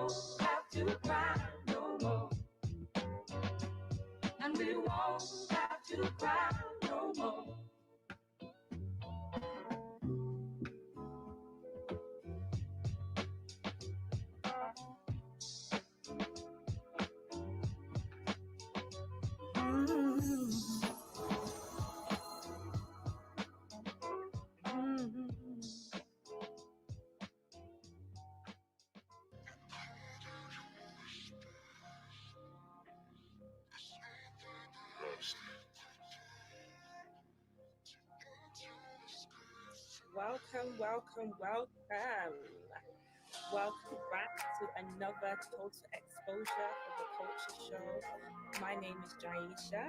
won't have to cry no more. And we won't have to cry no more. Welcome back to another Total Exposure for the Culture Show. My name is Jaisha.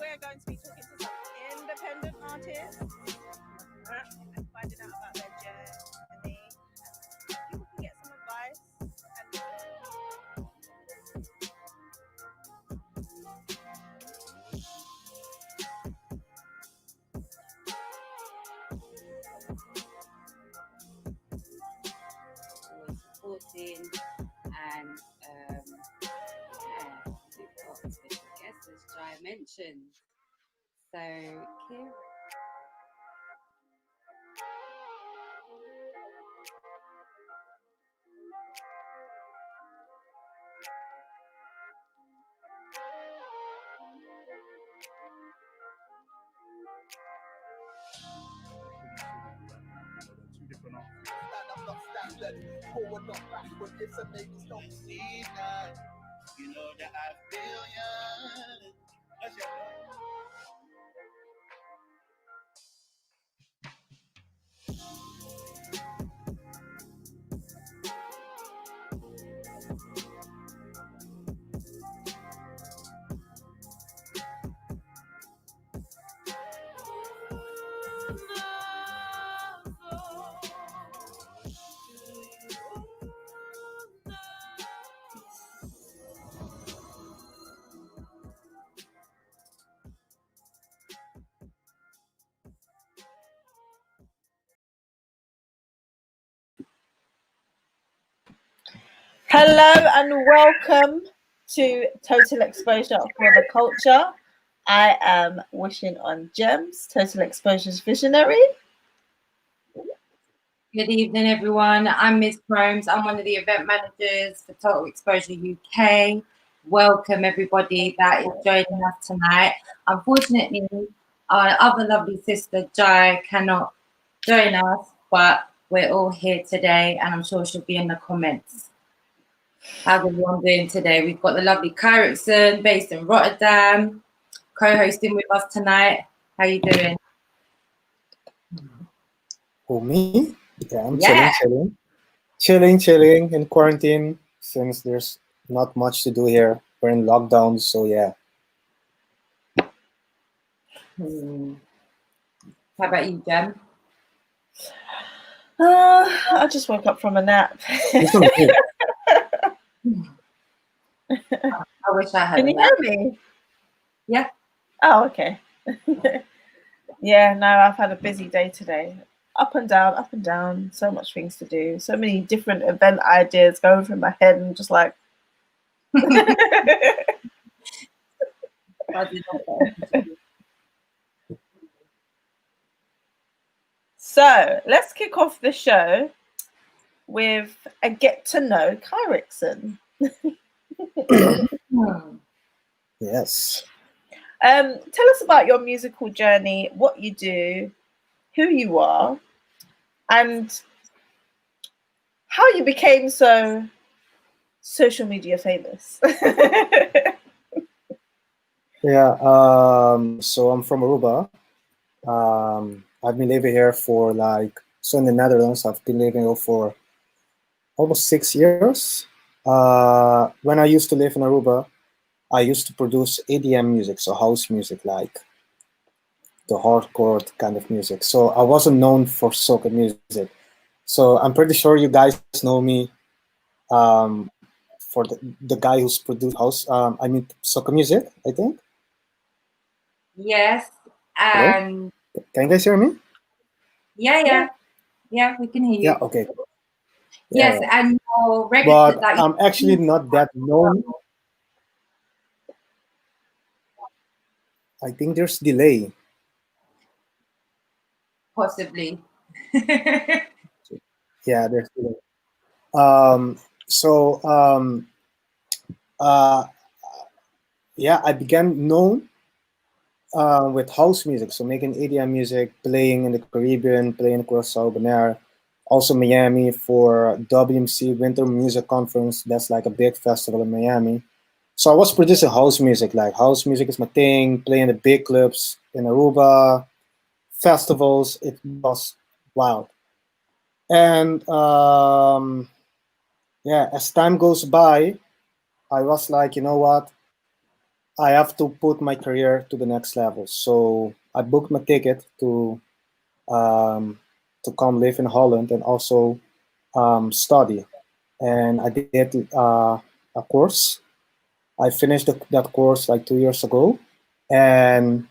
We're going to be talking to some independent artists and finding out about their journey. People can get some advice supporting and we've got a special guest as Jai mentioned. So Kira. I'm not standard, forward, not backward. Listen, niggas don't see that. You know that I feel ya. Let's go. Hello and welcome to Total Exposure for the Culture. I am Wishing on Gems, Total Exposure's visionary. Good evening, everyone. I'm Miss Promes. I'm one of the event managers for Total Exposure UK. Welcome, everybody that is joining us tonight. Unfortunately, our other lovely sister, Jai, cannot join us, but we're all here today, and I'm sure she'll be in the comments. How's everyone doing today? We've got the lovely KARIXON based in Rotterdam, co-hosting with us tonight. How you doing? Oh, me? Yeah, I'm chilling in quarantine since there's not much to do here. We're in lockdown, so yeah. How about you, Jem? I just woke up from a nap. I wish I had. Can you hear me? Yeah. Oh, okay. Yeah, no, I've had a busy day today. Up and down. So much things to do. So many different event ideas going through my head, and just like. So let's kick off the show with a get to know KARIXON. Yes. Tell us about your musical journey, what you do, who you are, and how you became so social media famous. Yeah. So I'm from Aruba. I've been living here for in the Netherlands. I've been living here for almost 6 years. When I used to live in Aruba, I used to produce EDM music, so house music, like the hardcore kind of music. So I wasn't known for soca music. So I'm pretty sure you guys know me for the guy who's produced house. I mean, soca music. I think. Yes, Hello. and Can you guys hear me? yeah, we can hear Yeah. you. Okay. Yes, Yeah. and your registered But that I'm actually not that known. I think there's delay. possibly. Yeah, there's delay. Um, so uh, yeah, I began known with house music, so making EDM music, playing in the Caribbean, playing across South Bonaire, also Miami for WMC Winter Music Conference. That's like a big festival in Miami. So I was producing house music. Like house music is my thing. Playing the big clubs in Aruba, festivals. It was wild. And yeah, as time goes by, I was like, you know what? I have to put my career to the next level. So I booked my ticket um, to come live in Holland and also study. And I did a course. I finished that course like 2 years ago. And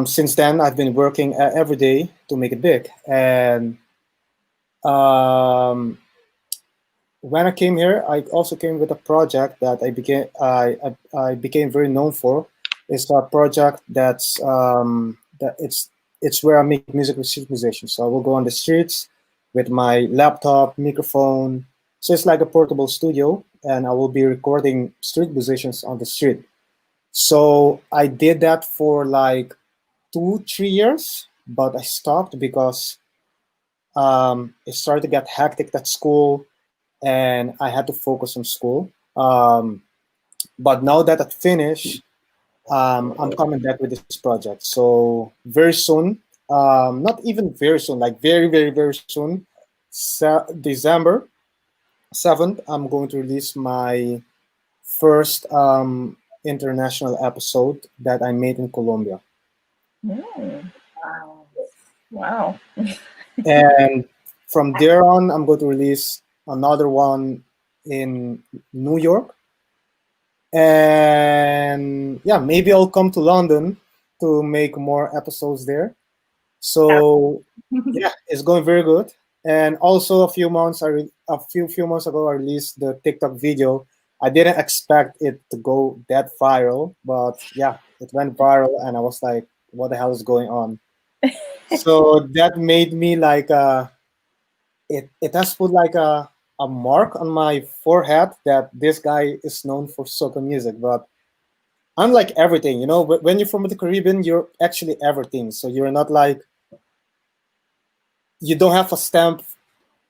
since then, I've been working every day to make it big. And um, when I came here, I also came with a project that I became very known for. It's a project that it's where I make music with street musicians. So I will go on the streets with my laptop, microphone. So it's like a portable studio, and I will be recording street musicians on the street. So I did that for like 2, 3 years, but I stopped because it started to get hectic at school and I had to focus on school. But now that I finished, I'm coming back with this project. So very soon, not even very soon, like very soon, December 7th, I'm going to release my first international episode that I made in Colombia. Mm, Wow. wow. And from there on, I'm going to release another one in New York. And yeah, maybe I'll come to London to make more episodes there. So yeah, it's going very good. And also a few months ago, I released the TikTok video. I didn't expect it to go that viral, but yeah, it went viral, and I was like, "What the hell is going on?" So that made me like it has put like a mark on my forehead that this guy is known for soca music. But I'm like everything, you know. When you're from the Caribbean, you're actually everything. So you're not like you don't have a stamp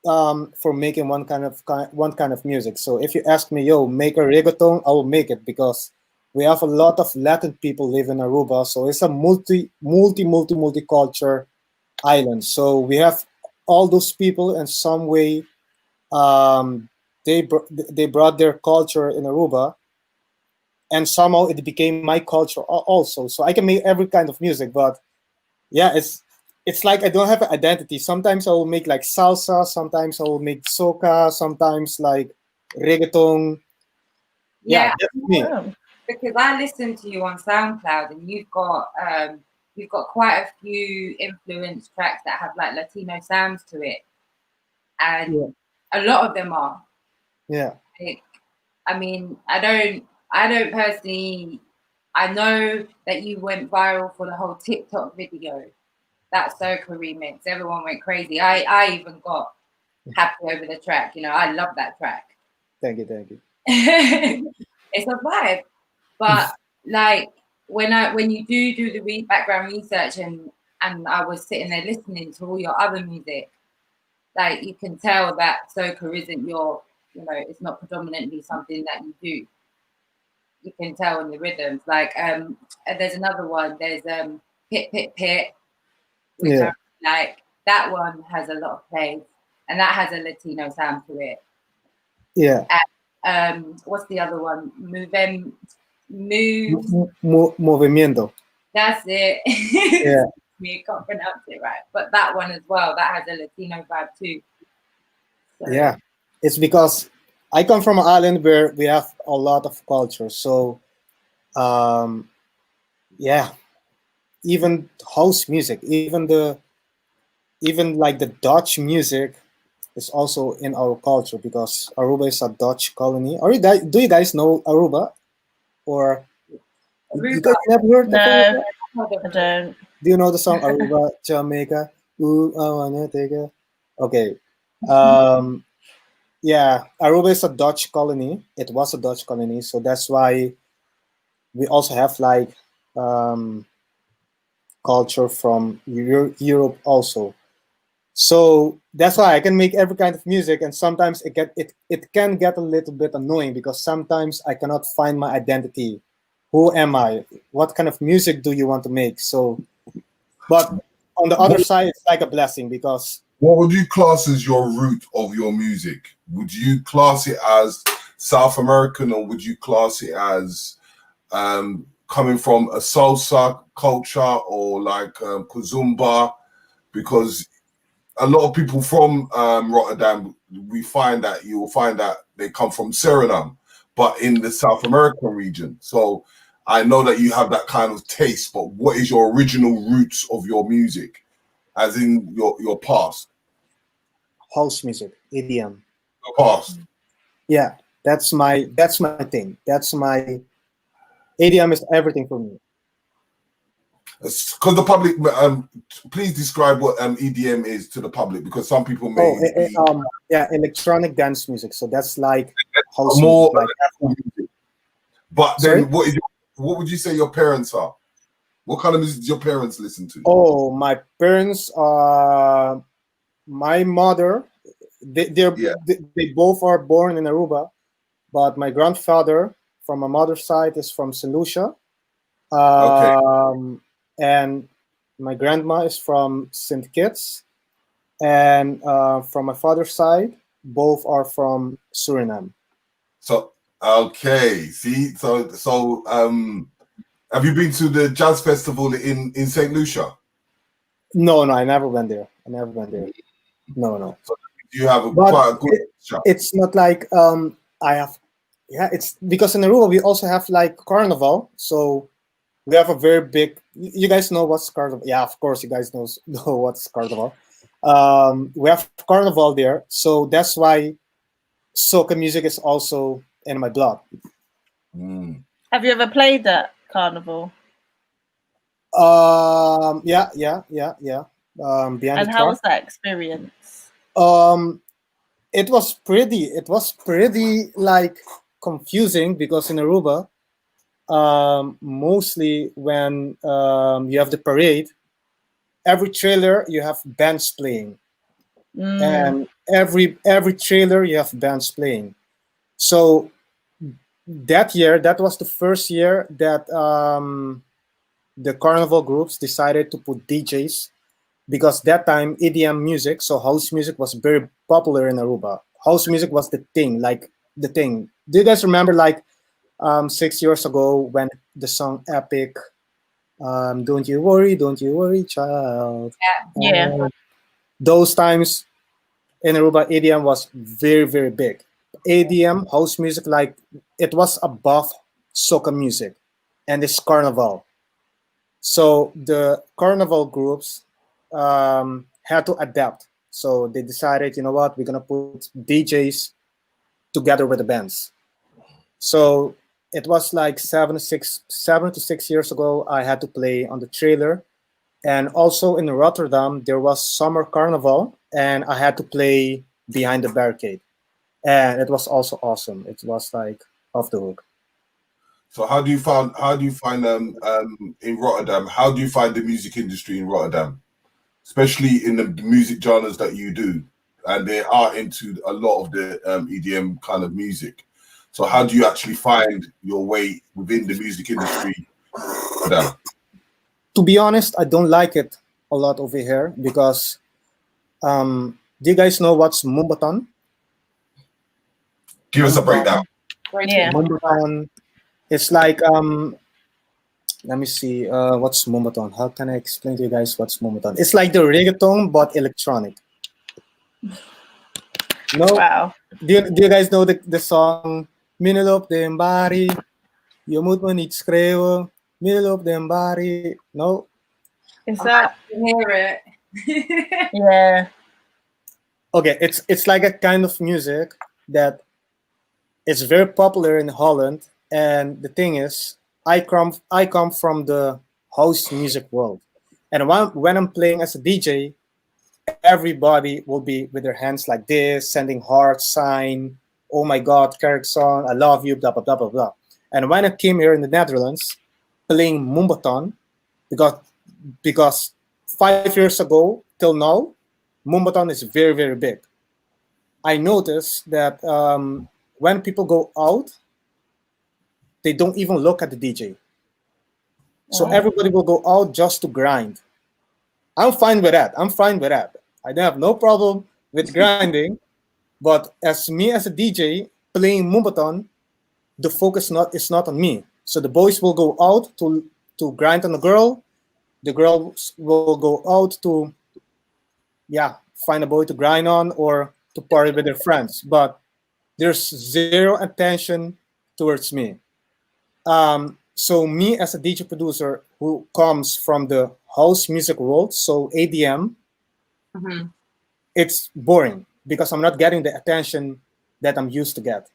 for making one kind of music. So if you ask me, yo, make a reggaeton, I will make it because we have a lot of Latin people live in Aruba. So it's a multi culture island. So we have all those people in some way. Um, they brought their culture in Aruba, and somehow it became my culture also. So I can make every kind of music, but yeah, it's like I don't have an identity. Sometimes I will make like salsa, sometimes I will make soca, sometimes like reggaeton. Yeah, Yeah, that's me. Oh, because I listened to you on SoundCloud, and you've got quite a few influence tracks that have like Latino sounds to it, and Yeah, a lot of them are. yeah, Like, I mean, I don't personally. I know that you went viral for the whole TikTok video, that Soca remix. Everyone went crazy. I even got happy over the track. You know, I love that track. thank you. It's a vibe. But like when you do the background research, and I was sitting there listening to all your other music, like you can tell that soca isn't your, it's not predominantly something that you do. You can tell in the rhythms. Like there's another one. There's Pit Pit Pit, which I Yeah, really like. That one has a lot of plays, and that has a Latino sound to it. yeah. What's the other one? Moves. Movimiento. That's it. Yeah, Me, I can't pronounce it right, but that one as well. That has a Latino vibe too. So yeah. It's because I come from an island where we have a lot of culture. So yeah, even house music, even like the Dutch music is also in our culture because Aruba is a Dutch colony. Are you guys? Do you guys know Aruba? Or you Aruba. guys never heard of No, Aruba? I don't. Do you know the song Aruba, Jamaica? Ooh, I wanna take a. Okay. Um, yeah, Aruba is a Dutch colony. It was a Dutch colony, so that's why we also have like um, culture from Europe also. So that's why I can make every kind of music, and sometimes it can get a little bit annoying because sometimes I cannot find my identity. Who am I? What kind of music do you want to make? So, but on the other What, side, it's like a blessing because what would you class as your root of your music? Would you class it as South American, or would you class it as coming from a salsa culture or like kazumba? Because a lot of people from Rotterdam, we find that you will find that they come from Suriname, but in the South American region. So I know that you have that kind of taste, but what is your original roots of your music, as in your past? house music, EDM. Your past. Yeah, that's my thing. That's my EDM is everything for me. Because the public, please describe what EDM is to the public, because some people Oh, may be yeah, electronic dance music. So that's like house more music, like music. But sorry. then, what would you say your parents are? What kind of music do your parents listen to? Oh, my parents, my mother, Yeah. they both are born in Aruba, but my grandfather from my mother's side is from St. Lucia, Okay. and my grandma is from St. Kitts, and from my father's side, both are from Suriname. So okay. See. So have you been to the jazz festival in St. Lucia? No, I never went there. I never went there. No. So you have But quite a good shot. it's not like I have. Yeah, it's because in Aruba we also have like carnival, so we have a very big. You guys know what's carnival? Yeah, of course you guys know what's carnival. We have carnival there, so that's why soca music is also in my blood. Mm. Have you ever played at Carnival? Yeah. Behind And the how truck. was that experience? It was pretty like confusing because in Aruba, mostly when you have the parade, every trailer you have bands playing, and every trailer you have bands playing. So that was the first year that the carnival groups decided to put DJs because that time EDM music, so house music, was very popular in Aruba. House music was the thing, like the thing. Do you guys remember like 6 years ago when the song Epic, don't you worry, child. Yeah. Those times in Aruba, EDM was very big. EDM, house music, like it was above soca music, and it's carnival. So the carnival groups had to adapt. So they decided, you know what, we're gonna put DJs together with the bands. So it was like 7 to 6 years ago. I had to play on the trailer, and also in Rotterdam there was summer carnival, and I had to play behind the barricade, and it was also awesome. It was like off the hook. So how do you find in Rotterdam? How do you find the music industry in Rotterdam, especially in the music genres that you do? And they are into a lot of the EDM kind of music. So how do you actually find your way within the music industry? To be honest, I don't like it a lot over here because do you guys know what's Moombahton? Give us a breakdown. Yeah. Moombahton, it's like let me see what's Moombahton. How can I explain to you guys what's Moombahton? It's like the reggaeton but electronic. No. Wow. Do you guys know the song Minulop de Mbari? Je moet me niet schreeuwen. Minulop de Mbari. No? Is that? I can hear it. Yeah. Okay, it's like a kind of music that is very popular in Holland. And the thing is, I come from the house music world. And when I'm playing as a DJ, everybody will be with their hands like this, sending heart sign. Oh my God, KARIXON, I love you, blah, blah, blah, blah, blah. And when I came here in the Netherlands, playing Moombahton, because 5 years ago till now, Moombahton is very, very big. I noticed that when people go out, they don't even look at the DJ. So everybody will go out just to grind. I'm fine with that. I don't have no problem with grinding. But as me as a DJ playing Moombahton, the focus is not on me. So the boys will go out to grind on a girl. The girls will go out to find a boy to grind on or to party with their friends. But there's zero attention towards me. So me as a DJ producer who comes from the house music world, so ADM, it's boring because I'm not getting the attention that I'm used to get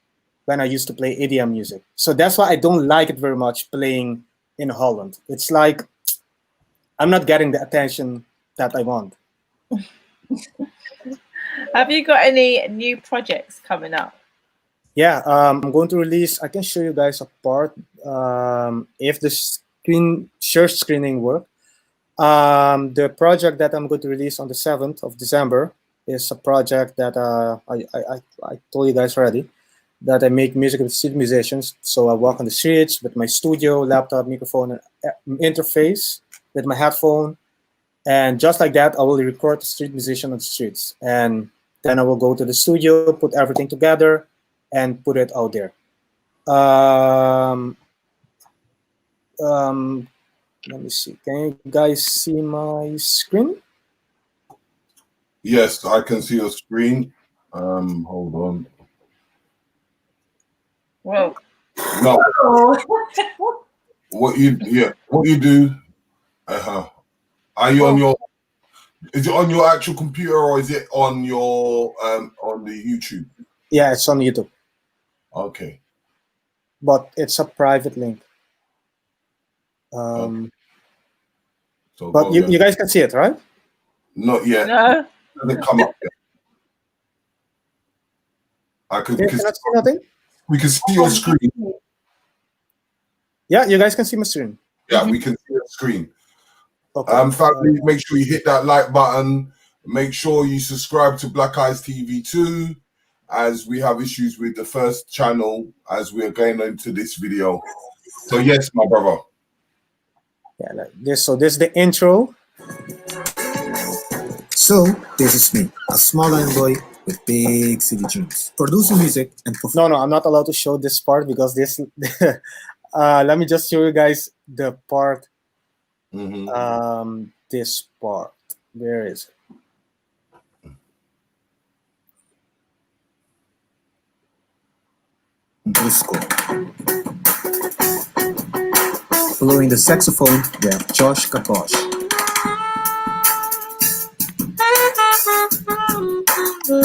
when I used to play ADM music. So that's why I don't like it very much playing in Holland. It's like I'm not getting the attention that I want. Have you got any new projects coming up? Yeah, I'm going to release, I can show you guys a part if the share screening work. The project that I'm going to release on the 7th of December is a project that I told you guys already, that I make music with street musicians. So I walk on the streets with my studio, laptop, microphone, and interface with my headphone. And just like that, I will record the street musician on the streets. And then I will go to the studio, put everything together, and put it out there. Let me see. Can you guys see my screen? Yes, I can see your screen. Hold on. Well, No. What you do? Are you on your? Is it on your actual computer or is it on your on the YouTube? Yeah, it's on YouTube. Okay. But it's a private link. Okay. So but you guys can see it, right? Not yet. no. It doesn't come up yet. You cannot see nothing? We can see your screen. Yeah, you guys can see my screen. Yeah, we can see your screen. Okay. Family, make sure you hit that like button. Make sure you subscribe to Black Eyes TV too, as we have issues with the first channel as we're going into this video. So yes, my brother. Yeah, like this. So this is the intro. So this is me, a small island boy with big city dreams, producing music and performing. No, I'm not allowed to show this part because this. Let me just show you guys the part. This part. Where is it? Disco. Following the saxophone, we have Josh Kaposh.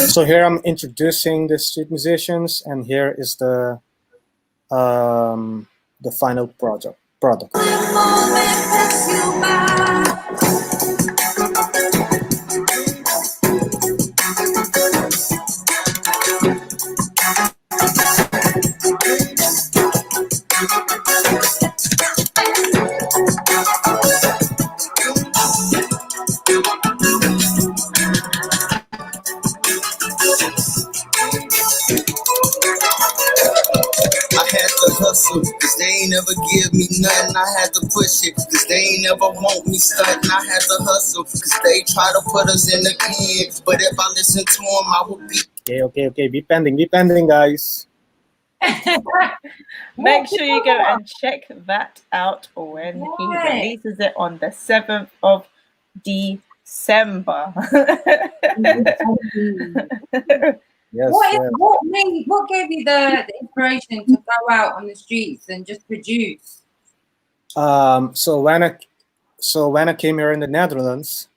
So here I'm introducing the street musicians, and here is the final product. Hustle, cause they ain't never give me nothing. I had to push it, cause they ain't never want me stunting. I had to hustle, cause they try to put us in the can. But if I listen to them, I would be. Okay. Be pending, guys. Make sure you go and check that out when he releases it on the 7th of December. Yes, What is yes. what gave you the inspiration to go out on the streets and just produce? So when I came here in the Netherlands,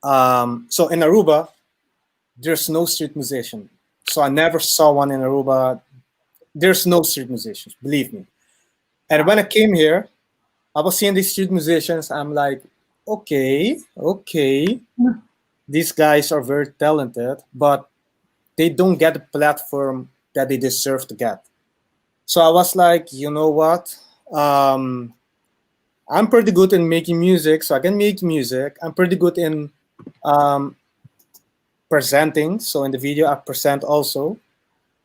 so in Aruba, there's no street musician. So I never saw one in Aruba. There's no street musicians, believe me. And when I came here, I was seeing these street musicians. I'm like, okay, these guys are very talented, but they don't get the platform that they deserve to get. So I was like, you know what? I'm pretty good in making music, so I can make music. I'm pretty good in um, presenting. So in the video, I present also.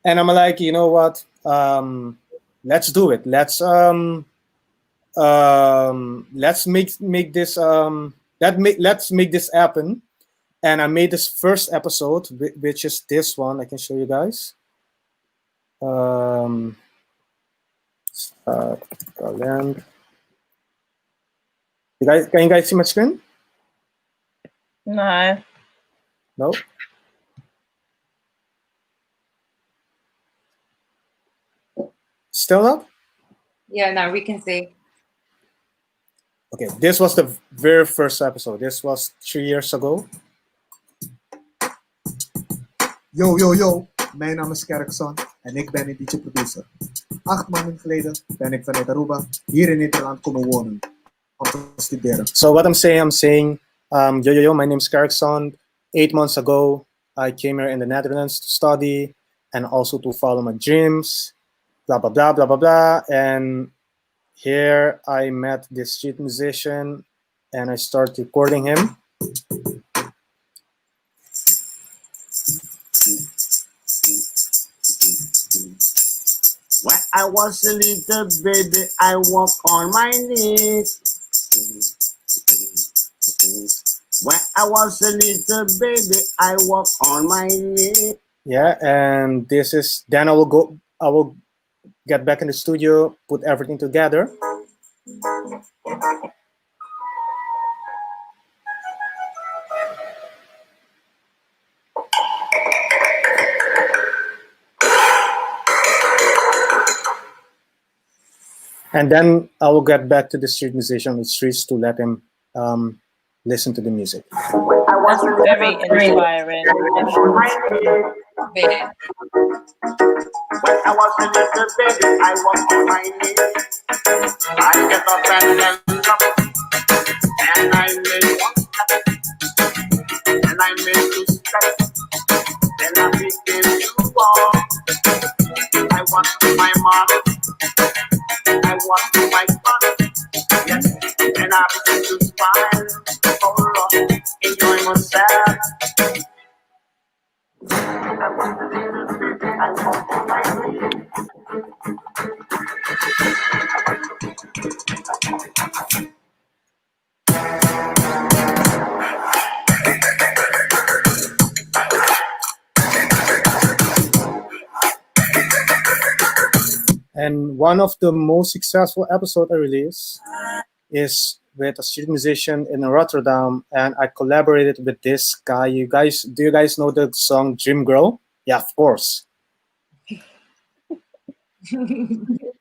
And I'm like, you know what? Let's do it. Let's make this let's make this happen. And I made this first episode, which is this one. I can show you guys. Land. Can you guys see my screen? No. No. Still not? Yeah, no, we can see. Okay, this was the very first episode. This was 3 years ago. Yo, mijn naam is KARIXON en ik ben een DJ-producer. 8 maanden geleden ben ik vanuit Aruba hier in Nederland komen wonen om te studeren. So what I'm saying, yo, my name is KARIXON. 8 months ago, I came here in the Netherlands to study and also to follow my dreams, blah, blah, blah, blah, blah, blah. And here I met this street musician and I started recording him. When I was a little baby, I walk on my knees. When I was a little baby, I walk on my knees. Yeah, and this is, then I will get back in the studio, put everything together. And then I will get back to the street musician on the streets to let him listen to the music. That's very inspiring. Yeah. When I was a little baby, I walk on my knees. I get up and then jump, and I make one step, and I make two steps, then I begin to walk. I walk to my mother, I walk to my father, yes, and I begin to smile, oh Lord, enjoy myself. I was a little baby, I walk on my knees. And one of the most successful episodes I released is with a street musician in Rotterdam, and I collaborated with this guy. Do you guys know the song Dream Girl? Yeah, of course.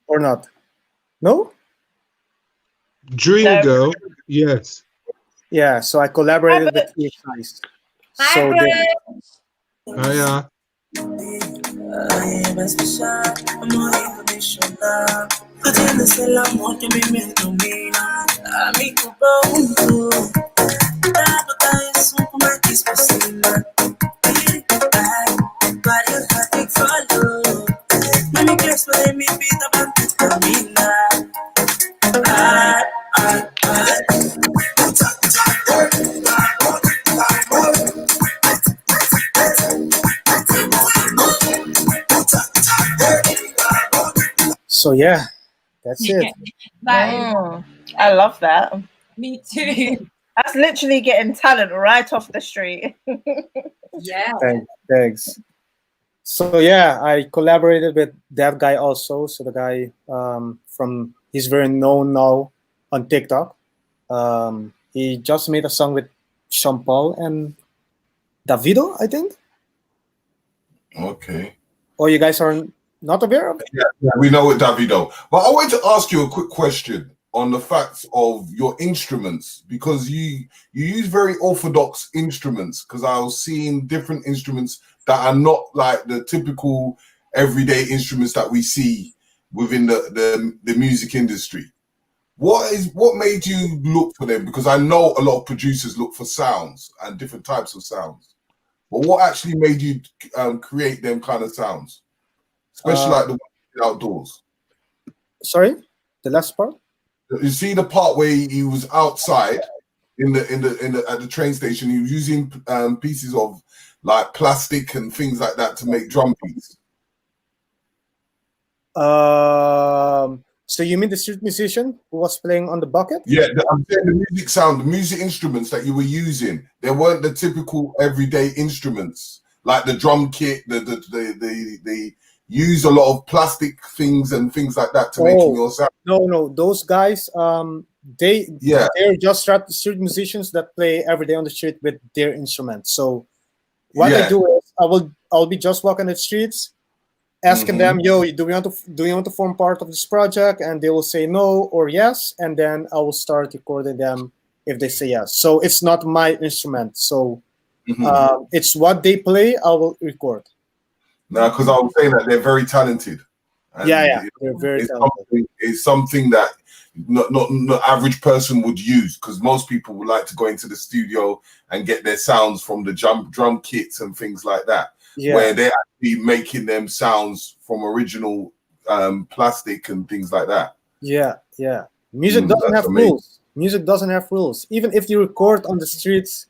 Or not? No? Dream No. Girl, yes. Yeah, so I collaborated with these guys. Hi, So Bridge. Hiya. So yeah, that's it. I love that. Me too. That's literally getting talent right off the street. Yeah. Thanks. So yeah, I collaborated with that guy also. So the guy he's very known now on TikTok. He just made a song with Sean Paul and Davido, I think. Okay. Or you guys are not aware of it? Yeah, we know it, Davido. But I wanted to ask you a quick question on the facts of your instruments, because you use very orthodox instruments, because I was seeing different instruments that are not like the typical everyday instruments that we see within the music industry. What made you look for them? Because I know a lot of producers look for sounds and different types of sounds. But what actually made you create them kind of sounds, especially like the ones outdoors? Sorry, the last part. You see the part where he was outside at the train station. He was using pieces of like plastic and things like that to make drum beats. So you mean the street musician who was playing on the bucket? Yeah, I'm saying the music sound, the music instruments that you were using, they weren't the typical everyday instruments like the drum kit. They use a lot of plastic things and things like that to making your sound. No, those guys, they're just street musicians that play every day on the street with their instruments. So what I do is I'll be just walking the streets, asking them, yo, do you want to form part of this project? And they will say no or yes, and then I will start recording them if they say yes. So it's not my instrument. So it's what they play, I will record. Now, because I was saying that they're very talented. And they're very talented. It's something that not average person would use, because most people would like to go into the studio and get their sounds from the drum kits and things like that. Yeah. Where they're actually making them sounds from original plastic and things like that. Yeah. Music doesn't have rules. Music doesn't have rules. Even if you record on the streets,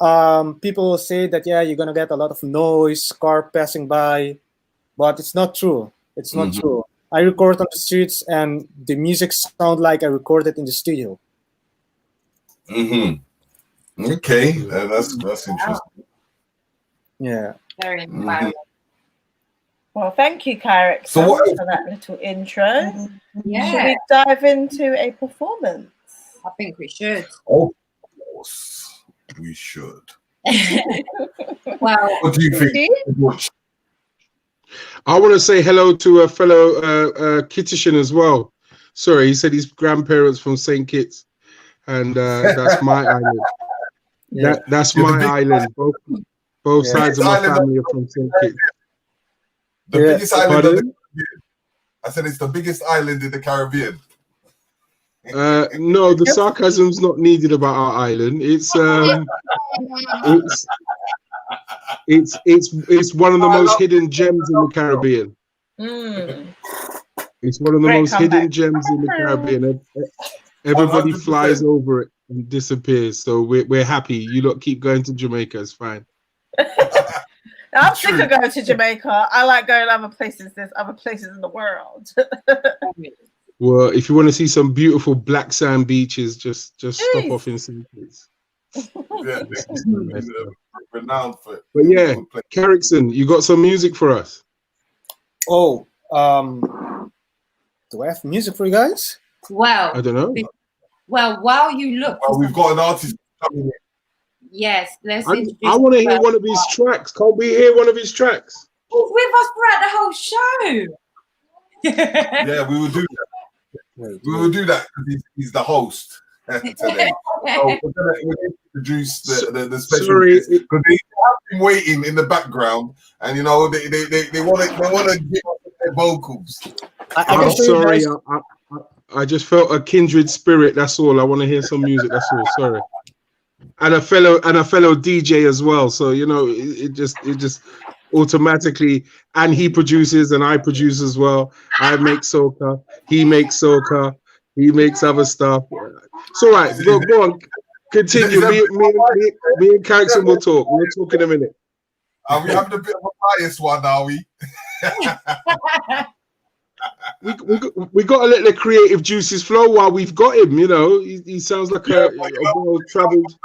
people will say that, yeah, you're gonna get a lot of noise, car passing by, but it's not true. It's not true. I record on the streets and the music sound like I recorded in the studio. Okay, that's interesting. Yeah. Very inspiring. Well, thank you, KARIXON, for that little intro. Yeah. Should we dive into a performance? I think we should. Of course, we should. Well, what do you think? I want to say hello to a fellow Kittishan as well. Sorry, he said his grandparents from St. Kitts, and that's my island. Yeah. That's my island. Both sides of my family are from St. Kitts. The biggest island of the Caribbean. I said it's the biggest island in the Caribbean. No, the sarcasm's not needed about our island. It's one of the most hidden gems in the Caribbean. It's one of the most hidden gems in the Caribbean. Everybody 100%. Flies over it and disappears. So we're happy. You lot keep going to Jamaica. It's fine. I'm sick of going to Jamaica. I like going to other places. There's other places in the world. Well, if you want to see some beautiful black sand beaches, just stop off in St. Kitts. Yeah, renowned for it. But yeah, KARIXON, you got some music for us? Oh, do I have music for you guys? Well, I don't know. Well, while you look, we've got an artist coming in. Yes, let's. I want to hear one of his tracks. Can't we hear one of his tracks? He's with us throughout the whole show. Yeah, we will do that. We will do that because he's the host today. So we're going to introduce the special because they have been waiting in the background, and you know they want to give us their vocals. I'm sorry, I just felt a kindred spirit. That's all. I want to hear some music. That's all. Sorry. And a fellow DJ as well. So you know, it just automatically, and he produces and I produce as well. I make soca, he makes soca, he makes other stuff. It's all right. Go on, continue. Me and KARIXON will talk. We'll talk in a minute. Are we having a bit of a bias one, are we? we got to let the creative juices flow while we've got him. You know, he sounds like a well-traveled.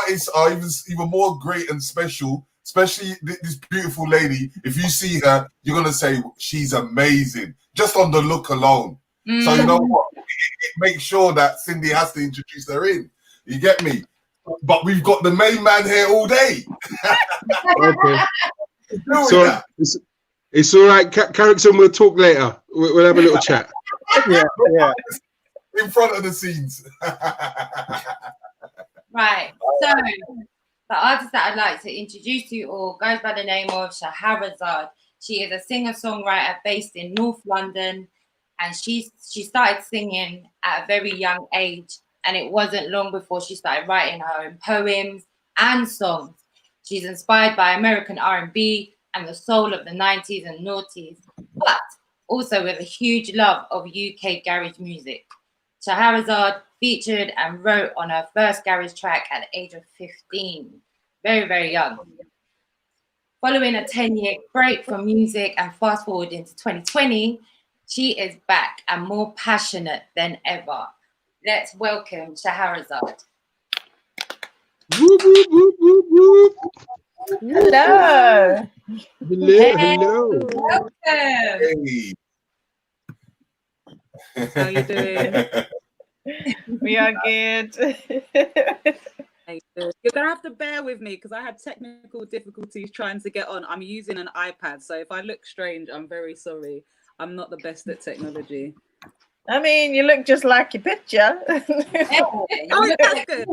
Artists are even more great and special, especially this beautiful lady. If you see her, you're gonna say she's amazing just on the look alone. So you know what? Make sure that Cindy has to introduce her in. You get me? But we've got the main man here all day. Okay. So it's all right, KARIXON. We'll talk later. We'll have a little chat. Yeah. In front of the scenes. Right. So the artist that I'd like to introduce to you all goes by the name of Shahrazad. She is a singer-songwriter based in North London, and she started singing at a very young age, and it wasn't long before she started writing her own poems and songs. She's inspired by American R&B and the soul of the 90s and noughties, but also with a huge love of UK garage music. Shahrazad featured and wrote on her first garage track at the age of 15. Very, very young. Following a 10-year break from music and fast forward into 2020, she is back and more passionate than ever. Let's welcome Shahrazad. Whoop, whoop, whoop, whoop, whoop. Hello. Hello. Welcome. Hey. How you doing? We are good. You're gonna have to bear with me because I had technical difficulties trying to get on. I'm using an iPad, so if I look strange, I'm very sorry. I'm not the best at technology. I mean, you look just like your picture. Oh, that's good.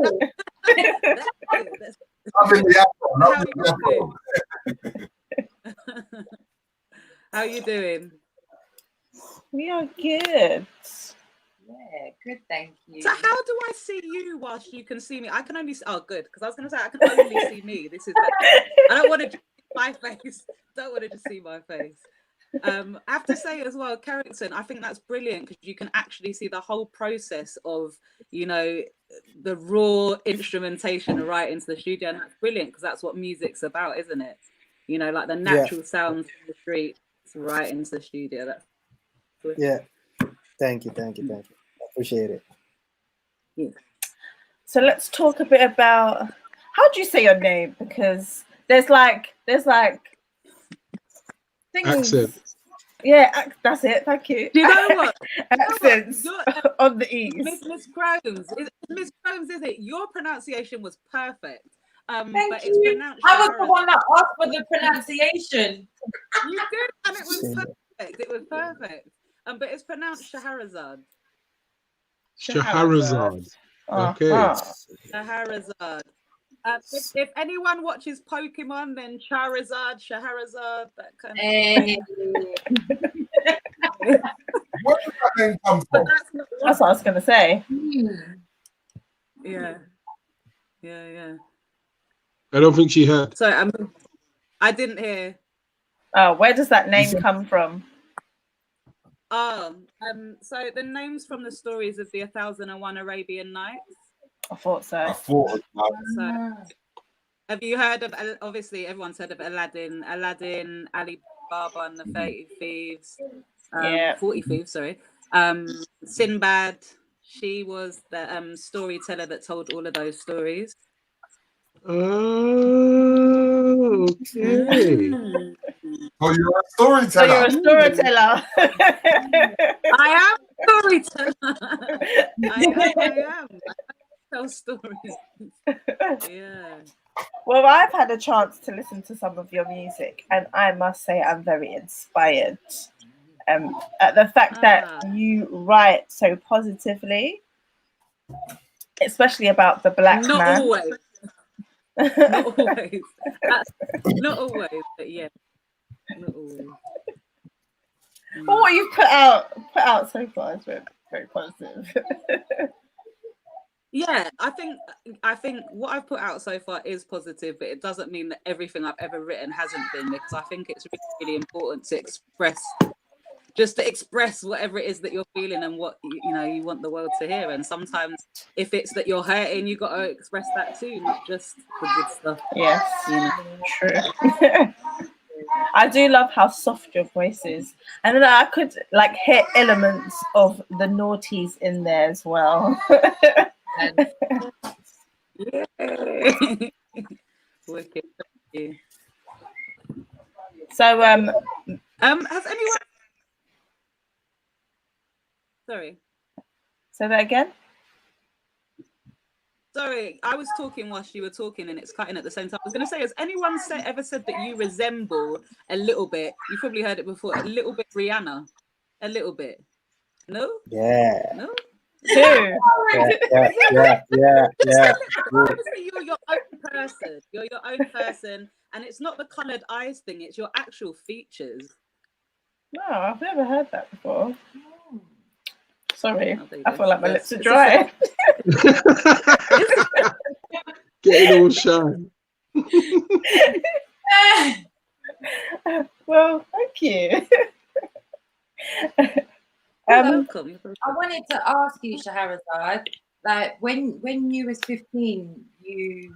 That's good. That's I'm in the How apple. you doing? How you doing? We are good. Yeah, good, thank you. So how do I see you whilst you can see me? I can only see, oh good, because I was going to say I can only see me. This is better. I don't want to just see my face. Don't want to just see my face. I have to say as well, KARIXON, I think that's brilliant because you can actually see the whole process of, you know, the raw instrumentation right into the studio, and that's brilliant because that's what music's about, isn't it? You know, like the natural sounds from the streets right into the studio. That's good. Yeah. Thank you. I appreciate it. Yeah. So let's talk a bit about, how do you say your name? Because there's like things. Accent. Yeah, that's it. Thank you. Do you know what? Accents on the ease. Miss Groves, Miss Groves, is it? Your pronunciation was perfect. Thank but it's you. pronounced I was the Shahrazad. one that asked for the pronunciation. You did, and it was perfect. It was perfect. But it's pronounced Shahrazad. Shahrazad. Okay. Shahrazad. If anyone watches Pokemon, then Shahrazad, that kind of Hey. Where did that name come from? That's what I was going to say. Yeah. I don't think she heard. So I didn't hear. Oh, where does that name come from? So the names from the stories of the 1001 Arabian Nights. I thought so. So, have you heard of? Obviously, everyone's heard of Aladdin, Ali Baba and the 30 Thieves. 40 Thieves, sorry. Sinbad. She was the storyteller that told all of those stories. Oh, okay. Oh, you're a storyteller. So you're a storyteller. I am a storyteller. I am. I tell stories. Yeah. Well, I've had a chance to listen to some of your music, and I must say I'm very inspired at the fact that you write so positively, especially about the black Not man. always. Not always. Not always, but yeah. Not always. But what you've put out so far is very, very positive. Yeah, I think what I've put out so far is positive, but it doesn't mean that everything I've ever written hasn't been, because I think it's really, really important to express whatever it is that you're feeling and what you know you want the world to hear. And sometimes if it's that you're hurting, you got to express that too, not just the good stuff. Yes, you know? True. I do love how soft your voice is, and then I could like hear elements of the naughties in there as well. Yeah. Wicked. Thank you. So has anyone? Sorry. Say that again. Sorry, I was talking whilst you were talking, and it's cutting at the same time. I was going to say, has anyone ever said that you resemble a little bit? You've probably heard it before. A little bit Rihanna. A little bit. No. Yeah. No. Who? Yeah. Obviously, you're your own person. You're your own person, and it's not the coloured eyes thing. It's your actual features. No, I've never heard that before. Sorry, Oh, there you I go. feel like my Yes, lips are it's dry. Getting all shy. Well, thank you. You're welcome. You're welcome. I wanted to ask you, Shahrazad, like when you was 15, you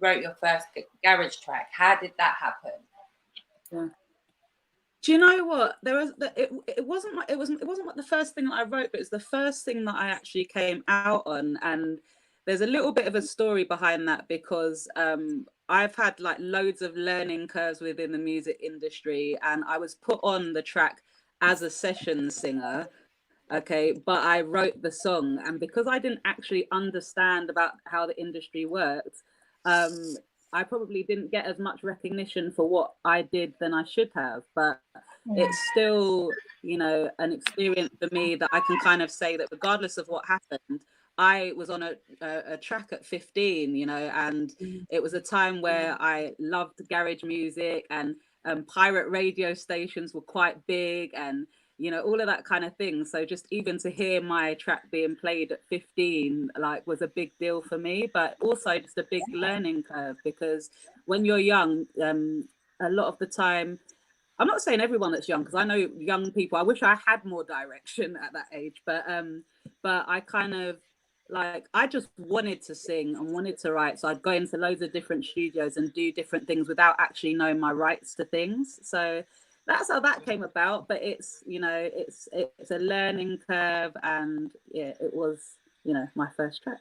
wrote your first garage track. How did that happen? Yeah. Do you know what? It wasn't like the first thing that I wrote, but it's the first thing that I actually came out on. And there's a little bit of a story behind that, because I've had like loads of learning curves within the music industry, and I was put on the track as a session singer. Okay, but I wrote the song, and because I didn't actually understand about how the industry worked, I probably didn't get as much recognition for what I did than I should have. But it's still, an experience for me that I can kind of say that regardless of what happened, I was on a track at 15, and it was a time where I loved garage music, and pirate radio stations were quite big, and all of that kind of thing. So just even to hear my track being played at 15, like, was a big deal for me, but also just a big learning curve, because when you're young, a lot of the time, I'm not saying everyone that's young, because I know young people, I wish I had more direction at that age, but I kind of, like, I just wanted to sing and wanted to write. So I'd go into loads of different studios and do different things without actually knowing my rights to things. So that's how that came about. But it's, it's a learning curve, and yeah, it was, my first track.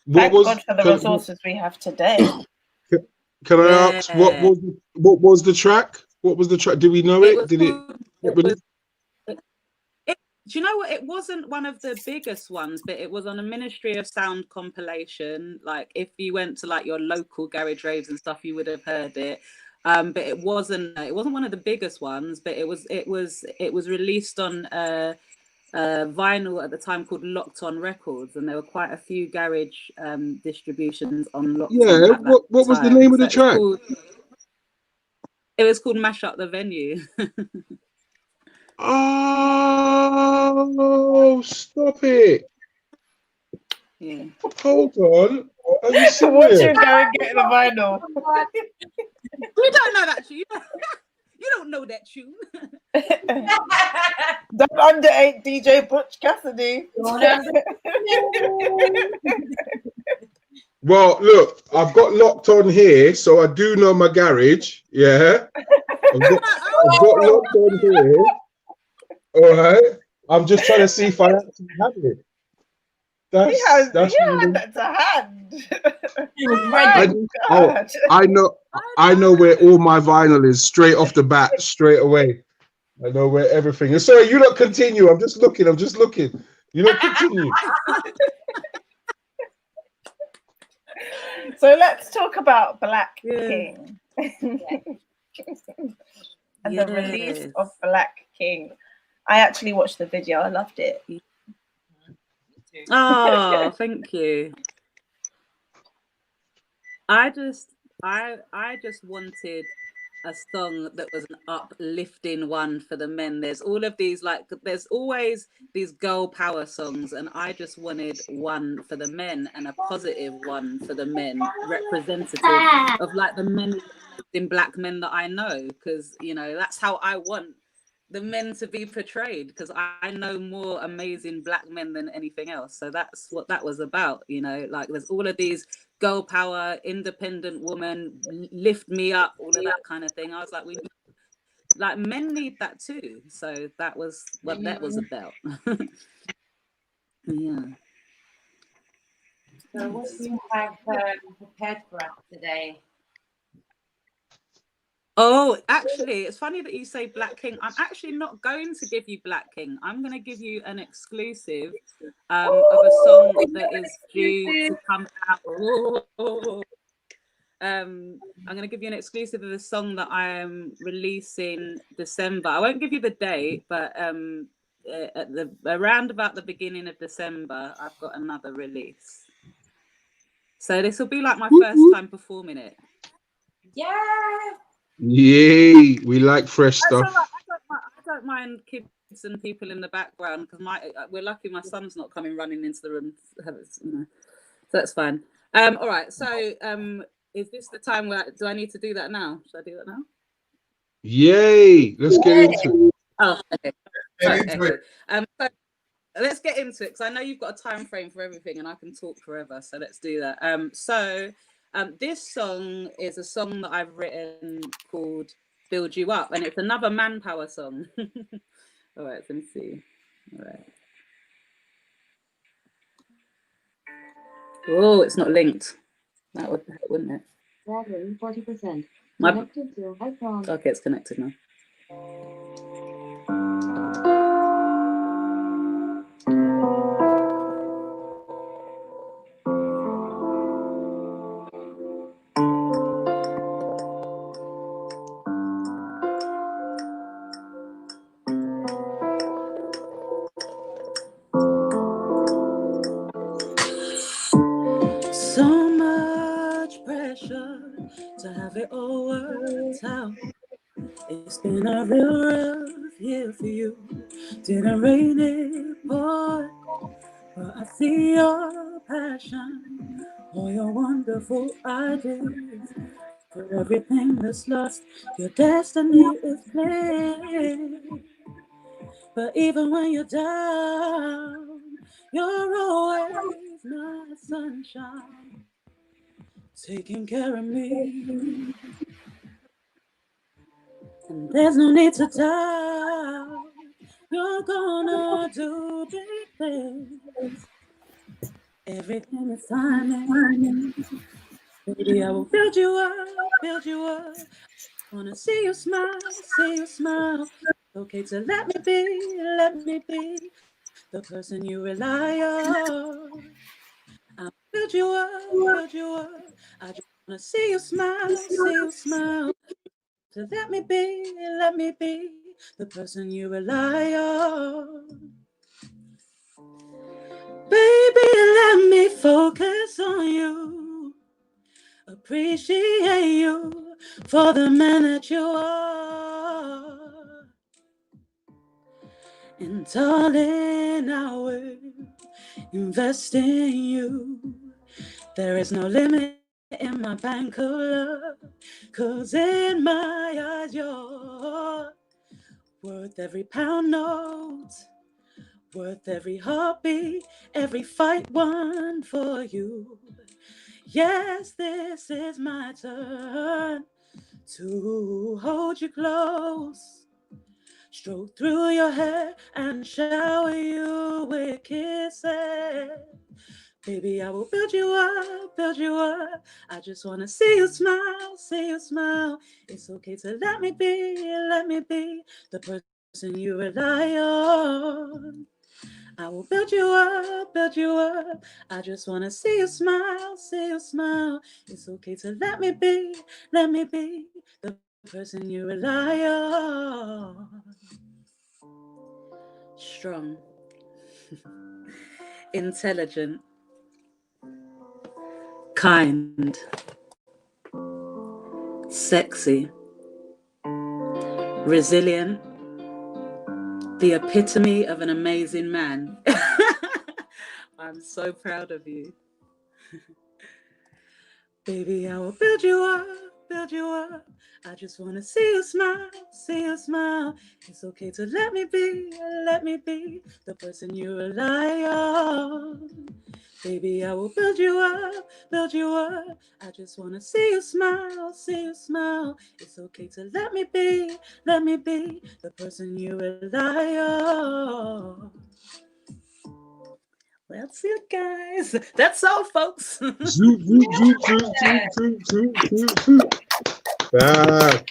Thank God for the resources we have today. Can I ask what was the track? What was the track? Did we know it? Did it? Do you know what? It wasn't one of the biggest ones, but it was on a Ministry of Sound compilation. Like, if you went to like your local garage raves and stuff, you would have heard it. But it wasn't one of the biggest ones. But it was released on vinyl at the time called Locked On Records, and there were quite a few garage distributions on Locked On. Yeah. What was the name of the track? It was called Mash Up the Venue. Oh, stop it. Yeah. Hold on. Are you serious? What you go and get the vinyl? You don't know that tune. You don't know that tune. Don't underage DJ Butch Cassidy. Well, look, I've got Locked On here, so I do know my garage. Yeah. I've got Locked On here. All right. I'm just trying to see if I actually have it. He had that to hand. I know where all my vinyl is straight off the bat, straight away. I know where everything is. Sorry, you don't continue. I'm just looking. You don't continue. So let's talk about Black King. And the release of Black King. I actually watched the video. I loved it. Oh, thank you. I just wanted a song that was an uplifting one for the men. There's all of these, like, there's always these girl power songs, and I just wanted one for the men, and a positive one for the men, representative of like the men in black men that I know, because that's how I want the men to be portrayed, because I know more amazing black men than anything else. So that's what that was about, like, there's all of these girl power, independent woman, lift me up, all of that kind of thing. I was like, men need that too. So that was what that was about. Yeah. So what do you have prepared for us today? Oh, actually, it's funny that you say Black King. I'm actually not going to give you Black King. I'm going to give you an exclusive of a song that is due to come out. I'm going to give you an exclusive of a song that I am releasing December. I won't give you the date, but around about the beginning of December, I've got another release. So this will be like my first time performing it. Yeah. Yay! We like fresh stuff. I don't mind kids and people in the background because we're lucky my son's not coming running into the room. So that's fine. All right. So is this the time where do I need to do that now? Should I do that now? Yay! Let's get into it. Oh, okay. Get into it. So let's get into it because I know you've got a time frame for everything and I can talk forever. So let's do that. This song is a song that I've written called Build You Up, and it's another Manpower song. All right, let me see. All right. Oh, it's not linked. That would, wouldn't it? Battery 40%. My... Connected to iPhone. Okay, it's connected now. So much pressure to have it all worked out. It's been a real rough year for you. Didn't rain it, boy, but I see your passion, all your wonderful ideas. For everything that's lost, your destiny is clear. But even when you're down, you're always my sunshine, taking care of me. And there's no need to doubt, you're gonna do big things. Everything is timing. Baby, I will build you up, build you up. Wanna see you smile, see you smile. Okay, so let me be the person you rely on. I'll build you up, build you up. I just wanna see you smile, see you smile. So let me be the person you rely on. Baby, let me focus on you. Appreciate you for the man that you are. And darling, I will invest in you. There is no limit in my bank of love, 'cause in my eyes you're worth every pound note, worth every heartbeat, every fight won for you. Yes, this is my turn to hold you close, stroke through your hair and shower you with kisses. Baby, I will build you up, build you up. I just wanna see you smile, see you smile. It's okay to let me be the person you rely on. I will build you up, build you up. I just wanna see you smile, see you smile. It's okay to let me be the person you rely on. Strong, intelligent, kind, sexy, resilient, the epitome of an amazing man. I'm so proud of you. Baby, I will build you up, build you up. I just want to see you smile, see you smile. It's okay to let me be the person you rely on. Baby, I will build you up, build you up. I just want to see you smile, see you smile. It's okay to let me be the person you rely on. Well, that's it, guys. That's all, folks. Ah.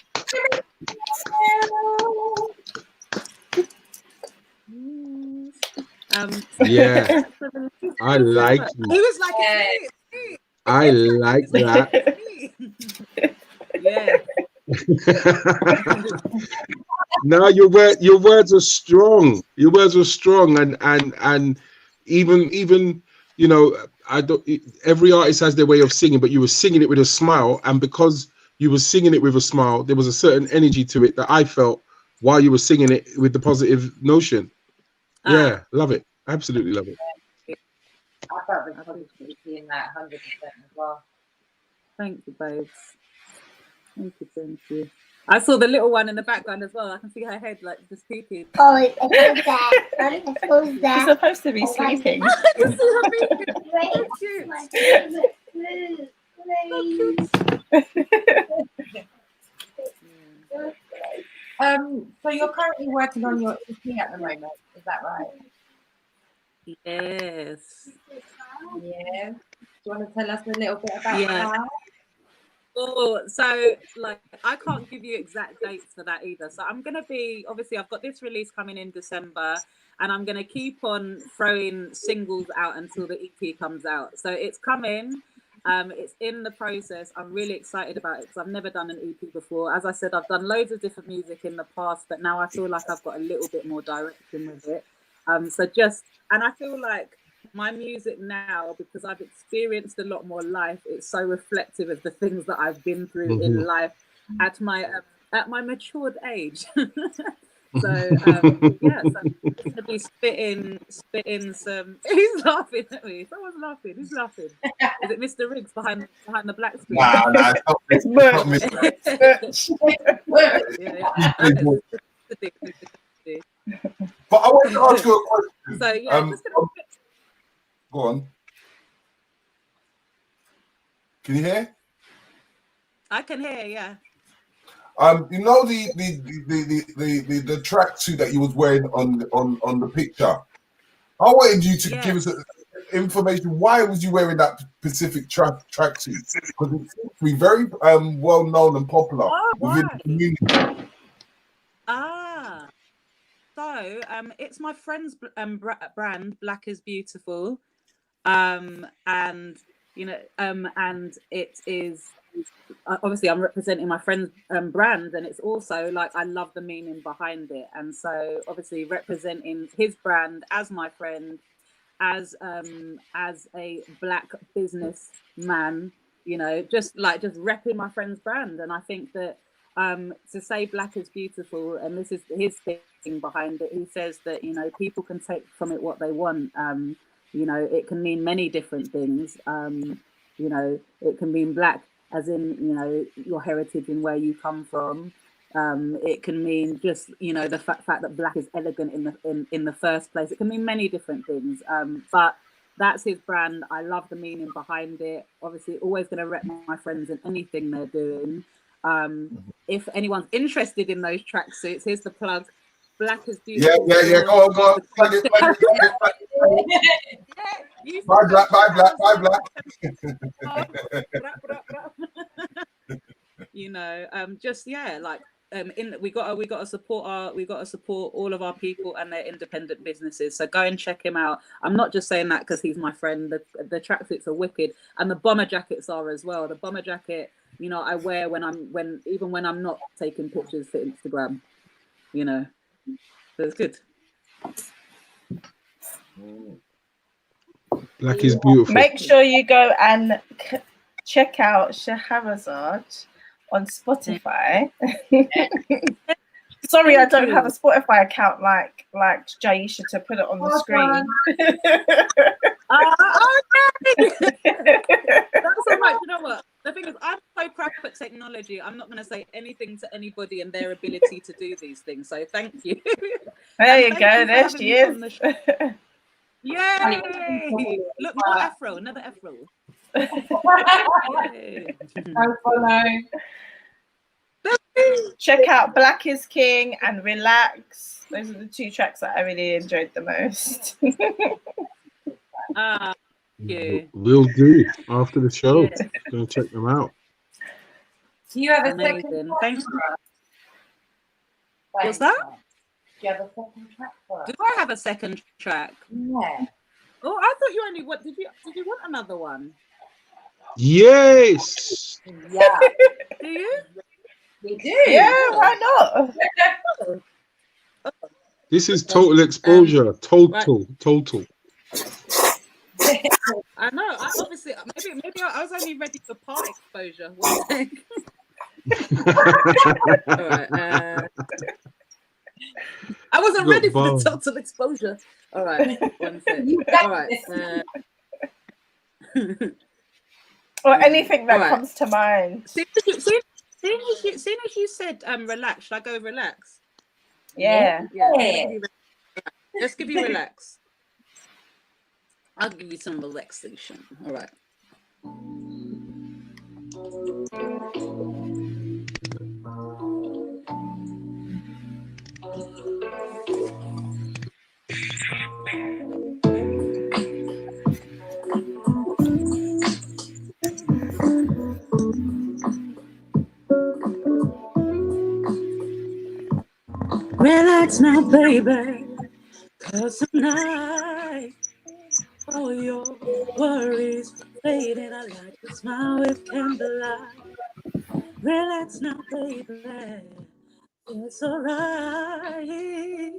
Yeah, I like He you. was like, it's me. I like that. Yeah. No, your words are strong. Your words are strong, and even you know, I don't. Every artist has their way of singing, but you were singing it with a smile, and because you were singing it with a smile, there was a certain energy to it that I felt while you were singing it with the positive notion. Yeah, love it. Absolutely love it. I felt the positivity in that 100% as well. Thank you, babes. Thank you, thank you. I saw the little one in the background as well. I can see her head like just peeping. Oh, it's that. It's that. She's supposed to be sleeping. I can see her peeping. So cute. My favorite food. So you're currently working on your EP at the moment, is that right? Yes. Yeah. Do you want to tell us a little bit about that? Oh, so like I can't give you exact dates for that either. So I'm gonna be, obviously I've got this release coming in December, and I'm gonna keep on throwing singles out until the EP comes out. So it's coming. It's in the process. I'm really excited about it because I've never done an EP before. As I said, I've done loads of different music in the past, but now I feel like I've got a little bit more direction with it. And I feel like my music now, because I've experienced a lot more life, it's so reflective of the things that I've been through in life at my matured age. So yeah, so I'm gonna be spitting some. He's laughing at me. Someone's laughing. Who's laughing? Is it Mr. Riggs behind the black screen? Nah, It's But I want to ask you a question. So yeah, just gonna... Go on. Can you hear? I can hear, yeah. You know the tracksuit that you was wearing on the picture. I wanted you to give us information. Why was you wearing that specific tracksuit? Because it seems to be very well known and popular within the community. So it's my friend's brand, Black is Beautiful, and you know, and it is. Obviously I'm representing my friend's brand, and it's also like I love the meaning behind it, and so obviously representing his brand as my friend, as a black businessman, you know, just repping my friend's brand. And I think that to say Black is Beautiful, and this is his thing behind it, he says that, you know, people can take from it what they want. You know, it can mean many different things. You know, it can mean black as in, you know, your heritage and where you come from. It can mean just, you know, the fact that black is elegant in the first place. It can mean many different things. But that's his brand. I love the meaning behind it. Obviously, always going to rep my friends in anything they're doing. If anyone's interested in those tracksuits, here's the plug. Black is Beautiful. Yeah. Go on. Plug it. Bye, black. You know, just like we gotta support all of our people and their independent businesses. So go and check him out. I'm not just saying that because he's my friend. The tracksuits are wicked, and the bomber jackets are as well. The bomber jacket, you know, I wear when I'm not taking pictures for Instagram. You know, so it's good. Black is Beautiful. Make sure you go and check out Shahrazad on Spotify. Sorry, I don't have a Spotify account like Jaisha to put it on the screen. That's all right. You know what? The thing is, I'm so crap at technology. I'm not going to say anything to anybody and their ability to do these things. So thank you. There you go. There she is. Yay! Look, more afro, another afro. Check out Black is King and Relax. Those are the two tracks that I really enjoyed the most. Yeah. Will do after the show. Go check them out. Do you have a second? Thanks. What's that? Do you have a second track for us? Do I have a second track? Yeah. Oh, I thought you only what did you want another one? Yes. Yeah. Do you? We do. Yeah, why not? This is total exposure. Total. I know. I obviously maybe I was only ready for part exposure. One thing. All right. I wasn't ready for the total exposure. All right. One thing. All right. Or anything that All right. comes to mind. Soon as you said relax, should I go relax? Yeah. Let's give you relax. I'll give you some relaxation. All right. Relax now, baby, 'cause tonight all your worries fading. I like to smile with candlelight. Relax now, baby, it's alright.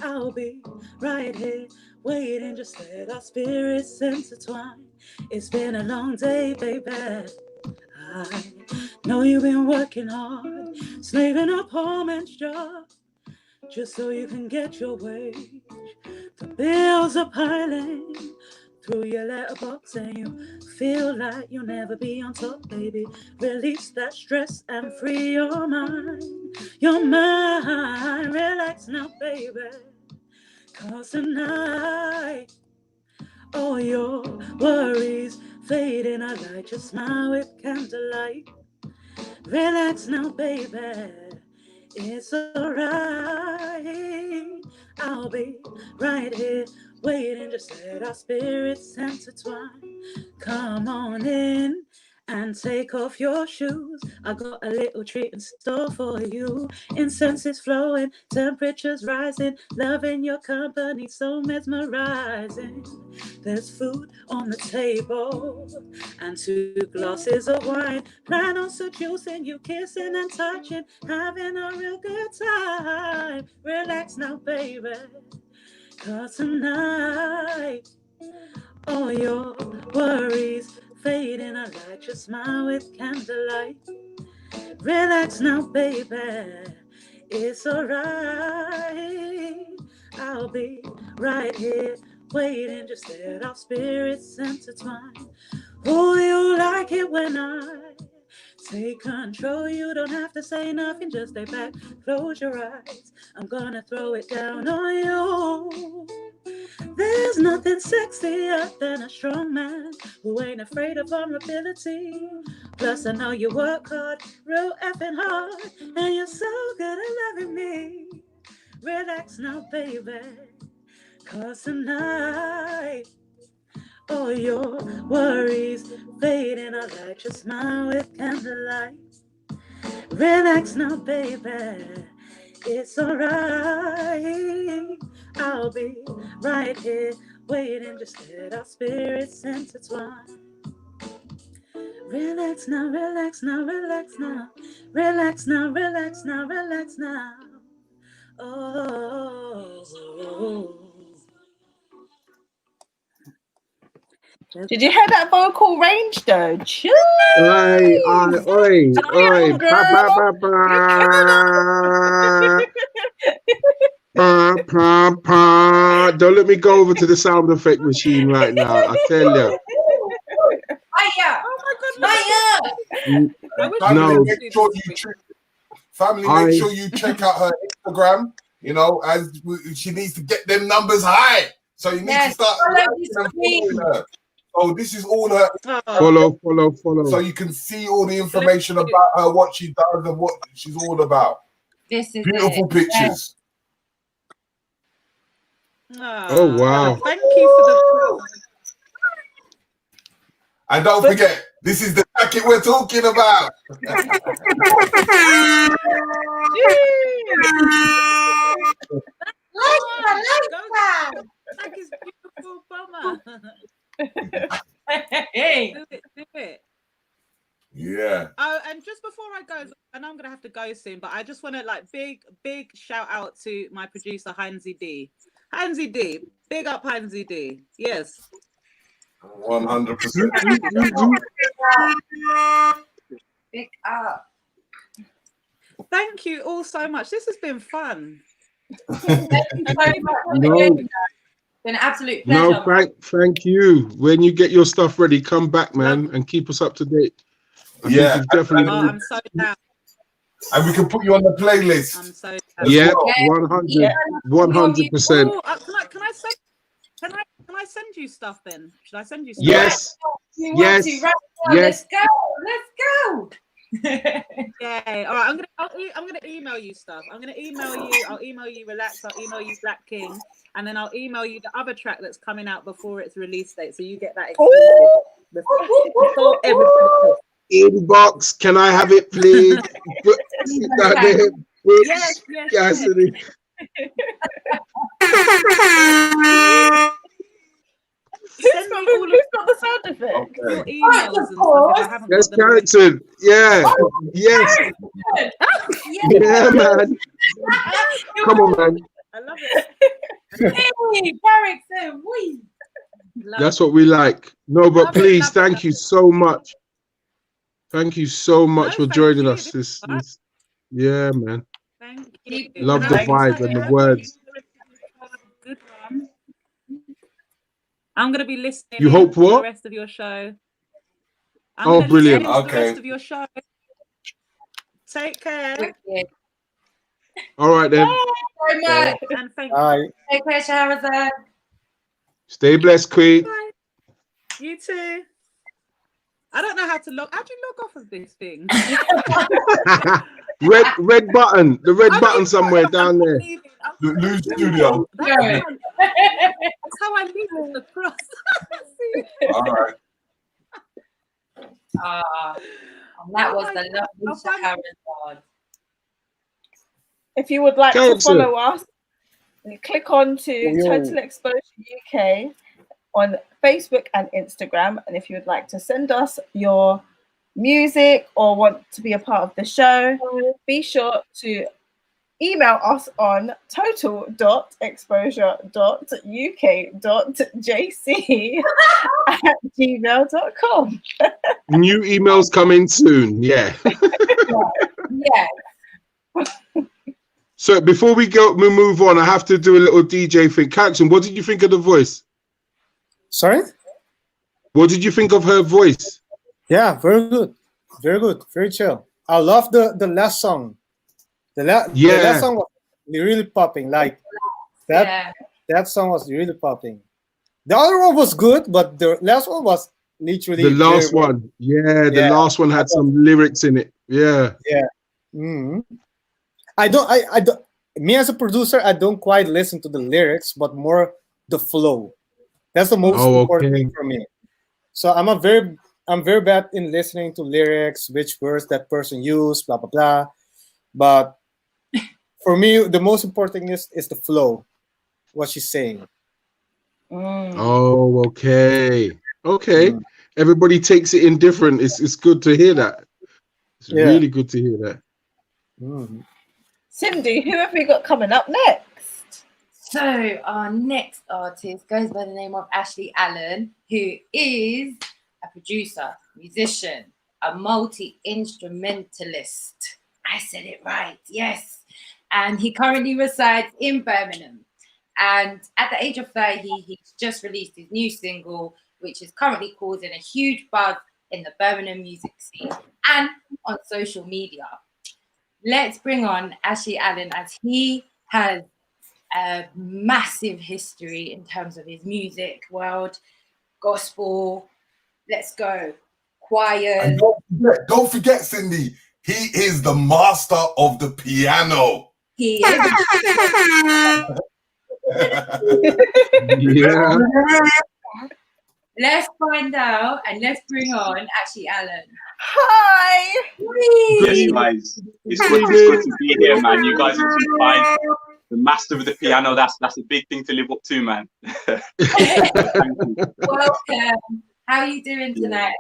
I'll be right here waiting, just let our spirits intertwine. It's been a long day, baby. I know you've been working hard, slaving up home man's job, just so you can get your wage. The bills are piling through your letterbox and you feel like you'll never be on top, baby. Release that stress and free your mind. Your mind, relax now, baby, 'cause tonight all your worries fading. I like your smile with candlelight. Relax now, baby, it's alright. I'll be right here waiting, just let our spirits intertwine. Come on in and take off your shoes. I got a little treat in store for you. Incense is flowing, temperatures rising, loving your company so mesmerizing. There's food on the table and 2 glasses of wine. Plan on seducing you, kissing and touching, having a real good time. Relax now, baby, 'cause tonight all your worries fading. I like your smile with candlelight. Relax now, baby, it's alright. I'll be right here waiting, just let our spirits intertwine. Oh, you like it when I take control. You don't have to say nothing, just stay back, close your eyes. I'm gonna throw it down on you. There's nothing sexier than a strong man who ain't afraid of vulnerability. Plus, I know you work hard, real effing hard, and you're so good at loving me. Relax now, baby, 'cause tonight all your worries fading. I like your smile with candlelight. Relax now, baby, it's alright. I'll be right here waiting, just let our spirits intertwine. Relax now, relax now, relax now, relax now, relax now, relax now. Oh. Did you hear that vocal range though? Jeez. Oi. Don't let me go over to the sound effect machine right now. I tell you. Fire! Oh my God! No. Family, make sure you check out her Instagram. You know, as she needs to get them numbers high, so you need to start following her. Oh, this is all her. Follow. So you can see all the information about her, what she does, and what she's all about. This is Beautiful pictures. Oh wow! Thank you for the. And don't forget, this is the jacket we're talking about. Go like his beautiful bummer. Hey. Do it. Yeah. Oh, and just before I go, I know I'm gonna have to go soon, but I just want to like big shout out to my producer Heinzie D. Heinzie D, big up Heinzie D. Yes. 100%. Big up. Thank you all so much. This has been fun. Thank you so much. No. It's been an absolute pleasure. No, thank you. When you get your stuff ready, come back, man, and keep us up to date. I think you've definitely. Oh, I'm so down. And we can put you on the playlist. I'm so down. Yeah, well. 100%. Oh, can I send you stuff then? Should I send you stuff? Yes. You want to, right now, Yes. Let's go. Yeah. All right. I'm gonna email you stuff. I'm gonna email you. I'll email you Relax. I'll email you Black King, and then I'll email you the other track that's coming out before its release date, so you get that exclusive before everybody else. Inbox, can I have it, please? Yes. Cassidy. Send me all Who's got the sound effect? your emails and stuff if I haven't Yes, got them already. KARIXON. Yeah. Yes. Yeah, man. Come on, man. I love it. Hey, KARIXON, we. That's what we like. No, but Love it, please, love it, thank love you so much. Thank you so much for thank joining you. us. This, yeah, man. Thank you. Love And the I'm vibe excited and the to words. Good one. I'm gonna be listening. You in hope to what? the rest of your show. I'm Oh, gonna brilliant. listen to the Okay. rest of your show. Take care. All right, then. Very much. And thank you. Bye. Take care, Shahrazad. Stay blessed, Queen. Bye. You too. I don't know how to log. How do you log off of this thing? red button. The red button somewhere down there. Lose studio. Yeah. That's how I leave the cross. All right. And that was the lovely Shahrazad. If you would like to KARIXON. follow us, you click on to Yo. Total Exposure UK on Facebook and Instagram. And if you would like to send us your music or want to be a part of the show, be sure to email us on total.exposure.uk.jc@gmail.com. New emails coming soon. Yeah. Yeah. So before we move on, I have to do a little DJ thing. KARIXON, what did you think of the voice? Sorry? What did you think of her voice? Yeah, very good. Very good. Very chill. I love the last song. The last song was really popping. Like that song was really popping. The other one was good, but the last one was literally The last very, one. Yeah, the last one had some lyrics in it. Yeah. Yeah. Mm-hmm. I don't. Me as a producer, I don't quite listen to the lyrics, but more the flow. That's the most important thing for me. So I'm very bad in listening to lyrics, which words that person used, blah blah blah. But for me, the most important is the flow, what she's saying. Oh, okay. Everybody takes it in different. It's good to hear that. It's really good to hear that. Cindy, who have we got coming up next? So our next artist goes by the name of Ashley Allen, who is a producer, musician, a multi-instrumentalist. I said it right, yes. And he currently resides in Birmingham. And at the age of 30, he's just released his new single, which is currently causing a huge buzz in the Birmingham music scene and on social media. Let's bring on Ashley Allen, as he has a massive history in terms of his music world, gospel. Let's go. Choirs. And don't forget, Cindy, he is the master of the piano. He is. Yeah. Let's find out and let's bring on Ashley Allen. Hi. Yes, guys. It's good to be here, man. You guys are too fine. the master of the piano. That's a big thing to live up to, man. Welcome. How are you doing tonight?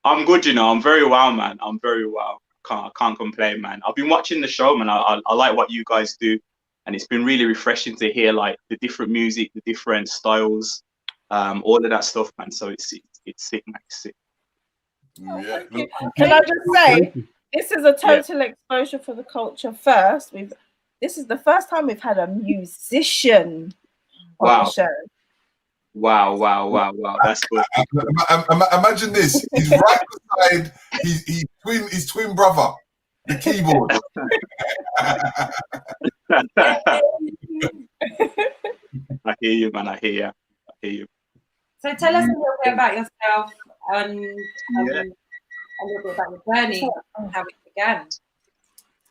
I'm good, you know. I'm very well, man. I'm very well. Can't complain, man. I've been watching the show, man. I like what you guys do, and it's been really refreshing to hear like the different music, the different styles, all of that stuff, man. So it's sick, man. It's sick. Yeah. Can I just say, this is a total exposure for the culture. First, this is the first time we've had a musician on the show. Wow. That's good. Imagine this. He's right beside his twin brother, the keyboard. I hear you, man. I hear you. So tell us a little bit about yourself and a little bit about your journey and how it began.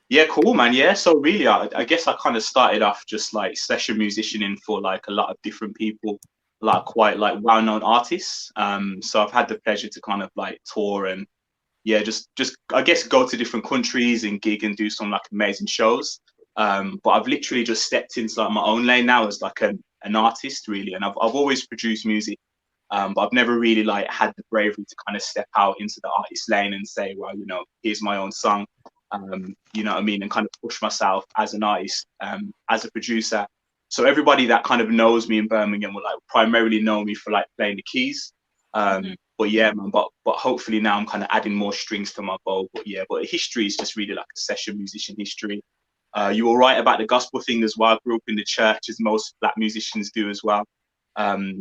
Yeah, cool, man. Yeah, so really, I guess I kind of started off just like session musicianing for like a lot of different people, like quite like well-known artists. So I've had the pleasure to kind of like tour and just I guess go to different countries and gig and do some like amazing shows. But I've literally just stepped into like my own lane now as like an artist, really. And I've always produced music, but I've never really like had the bravery to kind of step out into the artist lane and say, well, you know, here's my own song. You know what I mean, and kind of push myself as an artist, as a producer. So everybody that kind of knows me in Birmingham will like primarily know me for like playing the keys. But yeah, man, but hopefully now I'm kind of adding more strings to my bow. But history is just really like a session musician history. You were right about the gospel thing as well. I grew up in the church, as most Black musicians do as well,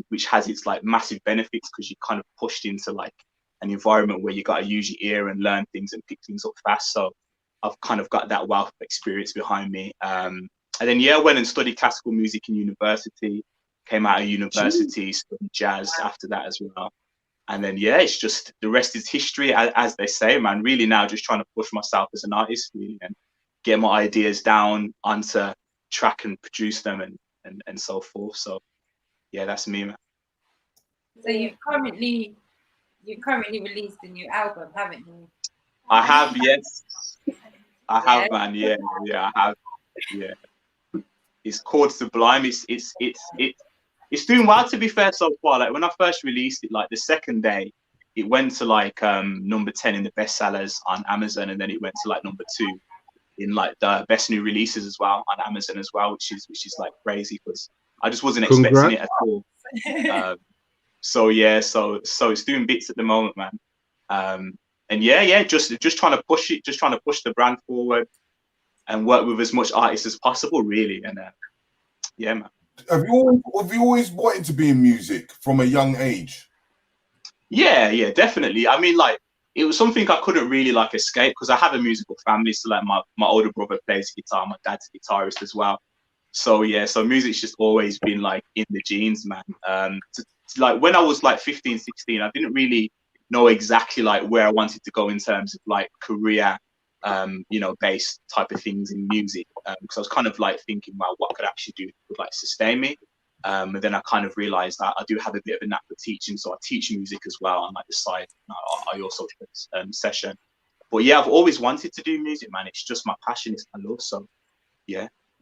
which has its like massive benefits because you're kind of pushed into like an environment where you got to use your ear and learn things and pick things up fast. So I've kind of got that wealth of experience behind me. And then, I went and studied classical music in university, came out of university, studied jazz after that as well. And then, it's just the rest is history, as they say, man. Really now just trying to push myself as an artist, really, and get my ideas down onto track and produce them and so forth. So, that's me, man. So you've currently released a new album, haven't you? I have, yes. I have, man. Yeah, I have. Yeah. It's called Sublime. It's doing well, to be fair, so far. Like when I first released it, like the second day, it went to like number 10 in the bestsellers on Amazon, and then it went to like number 2 in like the best new releases as well on Amazon as well, which is like crazy because I just wasn't expecting it at all. So it's doing bits at the moment, man. And just trying to push it, just trying to push the brand forward and work with as much artists as possible, really. And man. Have you always wanted to be in music from a young age? Yeah, definitely. I mean, like, it was something I couldn't really like escape because I have a musical family. So like my older brother plays guitar, my dad's a guitarist as well. So so music's just always been like in the genes, man. Like when I was like 15, 16, I didn't really know exactly like where I wanted to go in terms of like career, based type of things in music. Because I was kind of like thinking, well, what could I actually do that would like sustain me? And then I kind of realized that I do have a bit of a knack for teaching, so I teach music as well on like the side. I also session. But I've always wanted to do music, man. It's just my passion, it's my love. So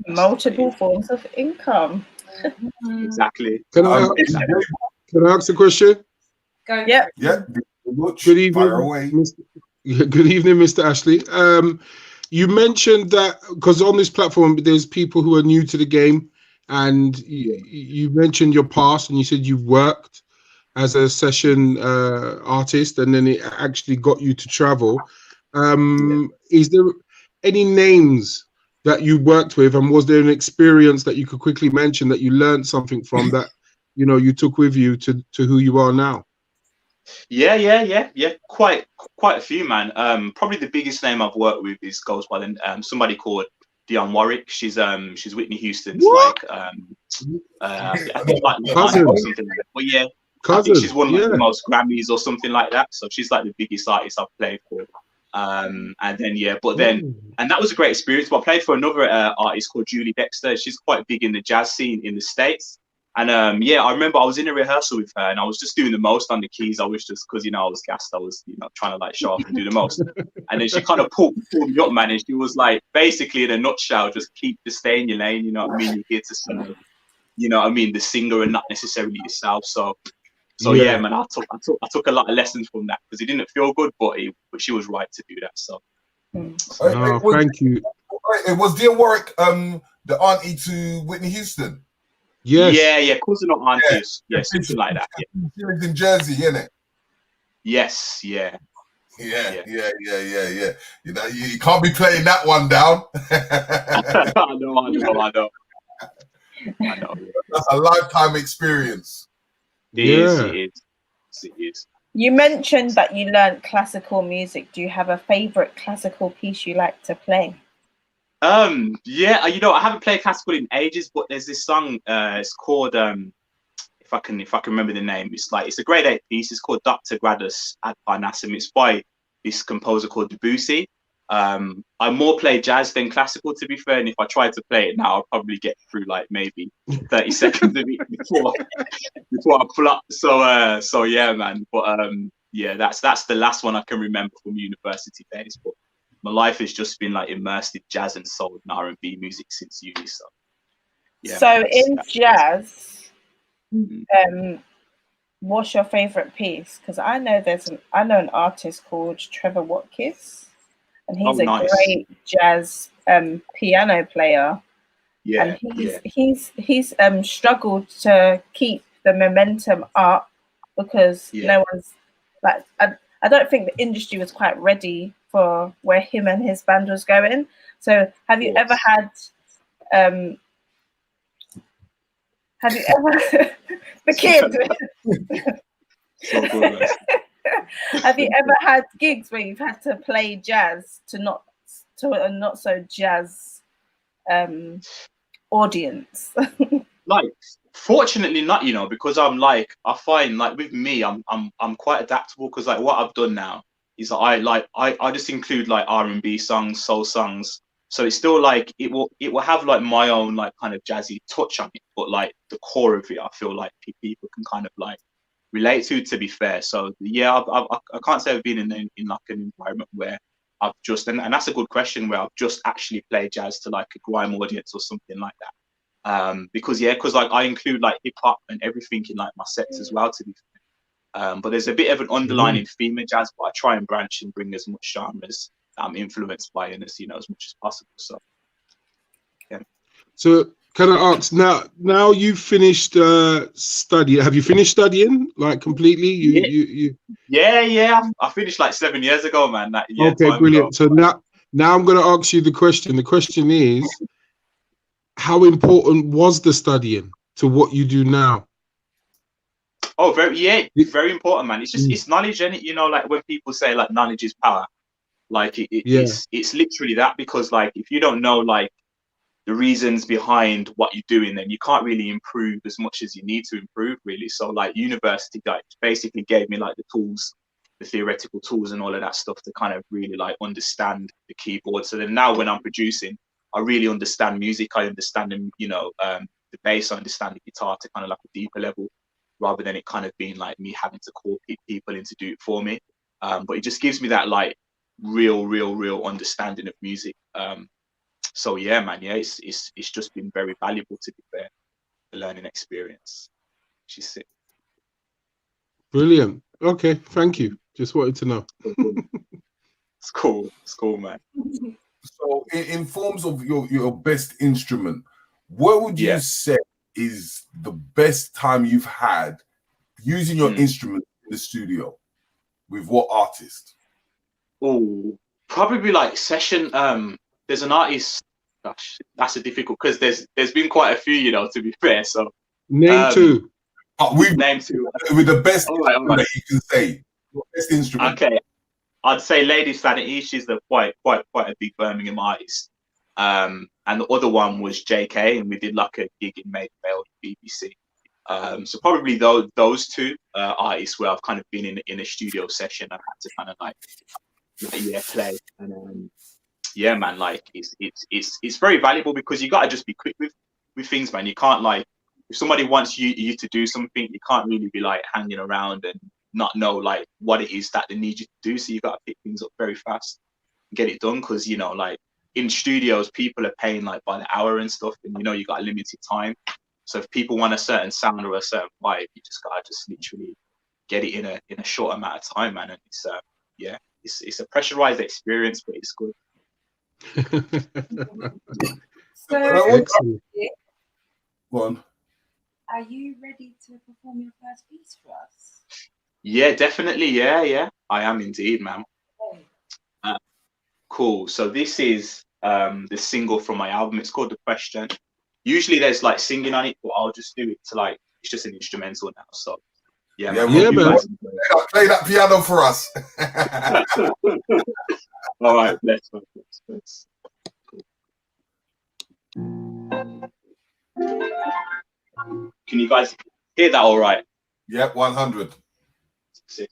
multiple forms of income. Exactly. Can I ask a question? Go. Yeah. Good evening. Good evening, Mr. Ashley. You mentioned that because on this platform there's people who are new to the game, and you mentioned your past, and you said you've worked as a session artist, and then it actually got you to travel. Is there any names that you worked with, and was there an experience that you could quickly mention that you learned something from that you took with you to who you are now? Yeah. Quite a few, man. Probably the biggest name I've worked with goes by somebody called Dionne Warwick. She's Whitney Houston's I think like cousin or something like that. But I think she's won like the most Grammys or something like that. So she's like the biggest artist I've played for. And then and that was a great experience. But I played for another artist called Julie Dexter. She's quite big in the jazz scene in the States. And yeah, I remember I was in a rehearsal with her, and I was just doing the most on the keys. I was just, because I was gassed, I was trying to like show off and do the most. And then she kind of pulled me up, man, and she was like, basically in a nutshell, just stay in your lane. You know what I mean? You're here to sing, the singer, and not necessarily yourself. So yeah, man, I took a lot of lessons from that, because it didn't feel good, but she was right to do that. So thank you. It was Dear Warwick, the auntie to Whitney Houston. Yes. Yeah, cousin or aunties. Yeah, something like that. Yeah. She lives in Jersey, innit? Yes, yeah. Yeah. You can't be playing that one down. I know. That's a lifetime experience. It is. You mentioned that you learned classical music. Do you have a favorite classical piece you like to play? Yeah, I haven't played classical in ages, but there's this song, it's called if I can remember the name, it's a grade 8 piece. It's called Dr. Gradus ad Parnassum. It's by this composer called Debussy. I more play jazz than classical, to be fair, and if I tried to play it now, I'll probably get through like maybe 30 seconds of it before I pull up. So yeah, man. But yeah, that's the last one I can remember from university days. But my life has just been like immersed in jazz and soul and R&B music since uni. So yeah. So in jazz, what's your favorite piece? Because I know an artist called Trevor Watkins, and he's great jazz piano player. Yeah, and he's struggled to keep the momentum up, because no one's like, I don't think the industry was quite ready for where him and his band was going. So have you ever had the kid have you ever had gigs where you've had to play jazz to a not so jazz audience? Like, fortunately not, because I find like with me, I'm quite adaptable, because like what I've done now is I just include like R&B songs, soul songs. So it's still like it will have like my own like kind of jazzy touch on it, but like the core of it, I feel like people can kind of like relate to be fair. So yeah, I can't say I've been in like an environment where I've just, and that's a good question, where I've just actually played jazz to like a grime audience or something like that. Because like I include like hip hop and everything in like my sets as well, to be fair. But there's a bit of an underlining theme in jazz, but I try and branch and bring as much genres that I'm influenced by in as much as possible. So yeah. So can I ask, now you've finished study? Have you finished studying like completely? Yeah. I finished like 7 years ago, man. Okay, brilliant. So now I'm going to ask you the question. The question is, how important was the studying to what you do now? Oh, very important, man. It's just it's knowledge, and like when people say like knowledge is power, like it's literally that, because like if you don't know like the reasons behind what you're doing, then you can't really improve as much as you need to improve, really. So like university like basically gave me like the tools, the theoretical tools and all of that stuff to kind of really like understand the keyboard. So then now when I'm producing, I really understand music. I understand the bass, I understand the guitar to kind of like a deeper level, rather than it kind of being like me having to call people in to do it for me. But it just gives me that like real understanding of music. So yeah, man, it's just been very valuable, to be fair, the learning experience. She's sick. Brilliant. Okay, thank you. Just wanted to know. It's cool, man. So in forms of your best instrument, what would you say is the best time you've had using your instrument in the studio? With what artist? Oh, probably like session. There's an artist. Gosh, that's a difficult, because there's been quite a few, to be fair. So name two. We've named two with the best all right. that you can say. Best instrument. Okay, I'd say Lady Sanity. She's quite a big Birmingham artist. And the other one was JK, and we did like a gig in Maidvale, BBC. So probably those two artists where I've kind of been in a studio session. I've had to kind of like play, and yeah, man, like it's very valuable, because you gotta just be quick with things, man. You can't like if somebody wants you to do something, you can't really be like hanging around and not know like what it is that they need you to do. So you got to pick things up very fast and get it done, because you know, like in studios, people are paying like by the hour and stuff, and you know, you got a limited time. So if people want a certain sound or a certain vibe, you just gotta literally get it in a short amount of time, man. And it's yeah, it's a pressurized experience, but it's good. So, Excellent. Go on. are you ready to perform your first piece for us? Yeah, definitely. Yeah, I am indeed, man. Cool. So this is the single from my album. It's called Discretion. Usually there's like singing on it, but I'll just do it to like, it's just an instrumental now. So yeah, Yeah, man. man. Play that piano for us. All right, let's. Can you guys hear that all right? Yep, 100. Sick.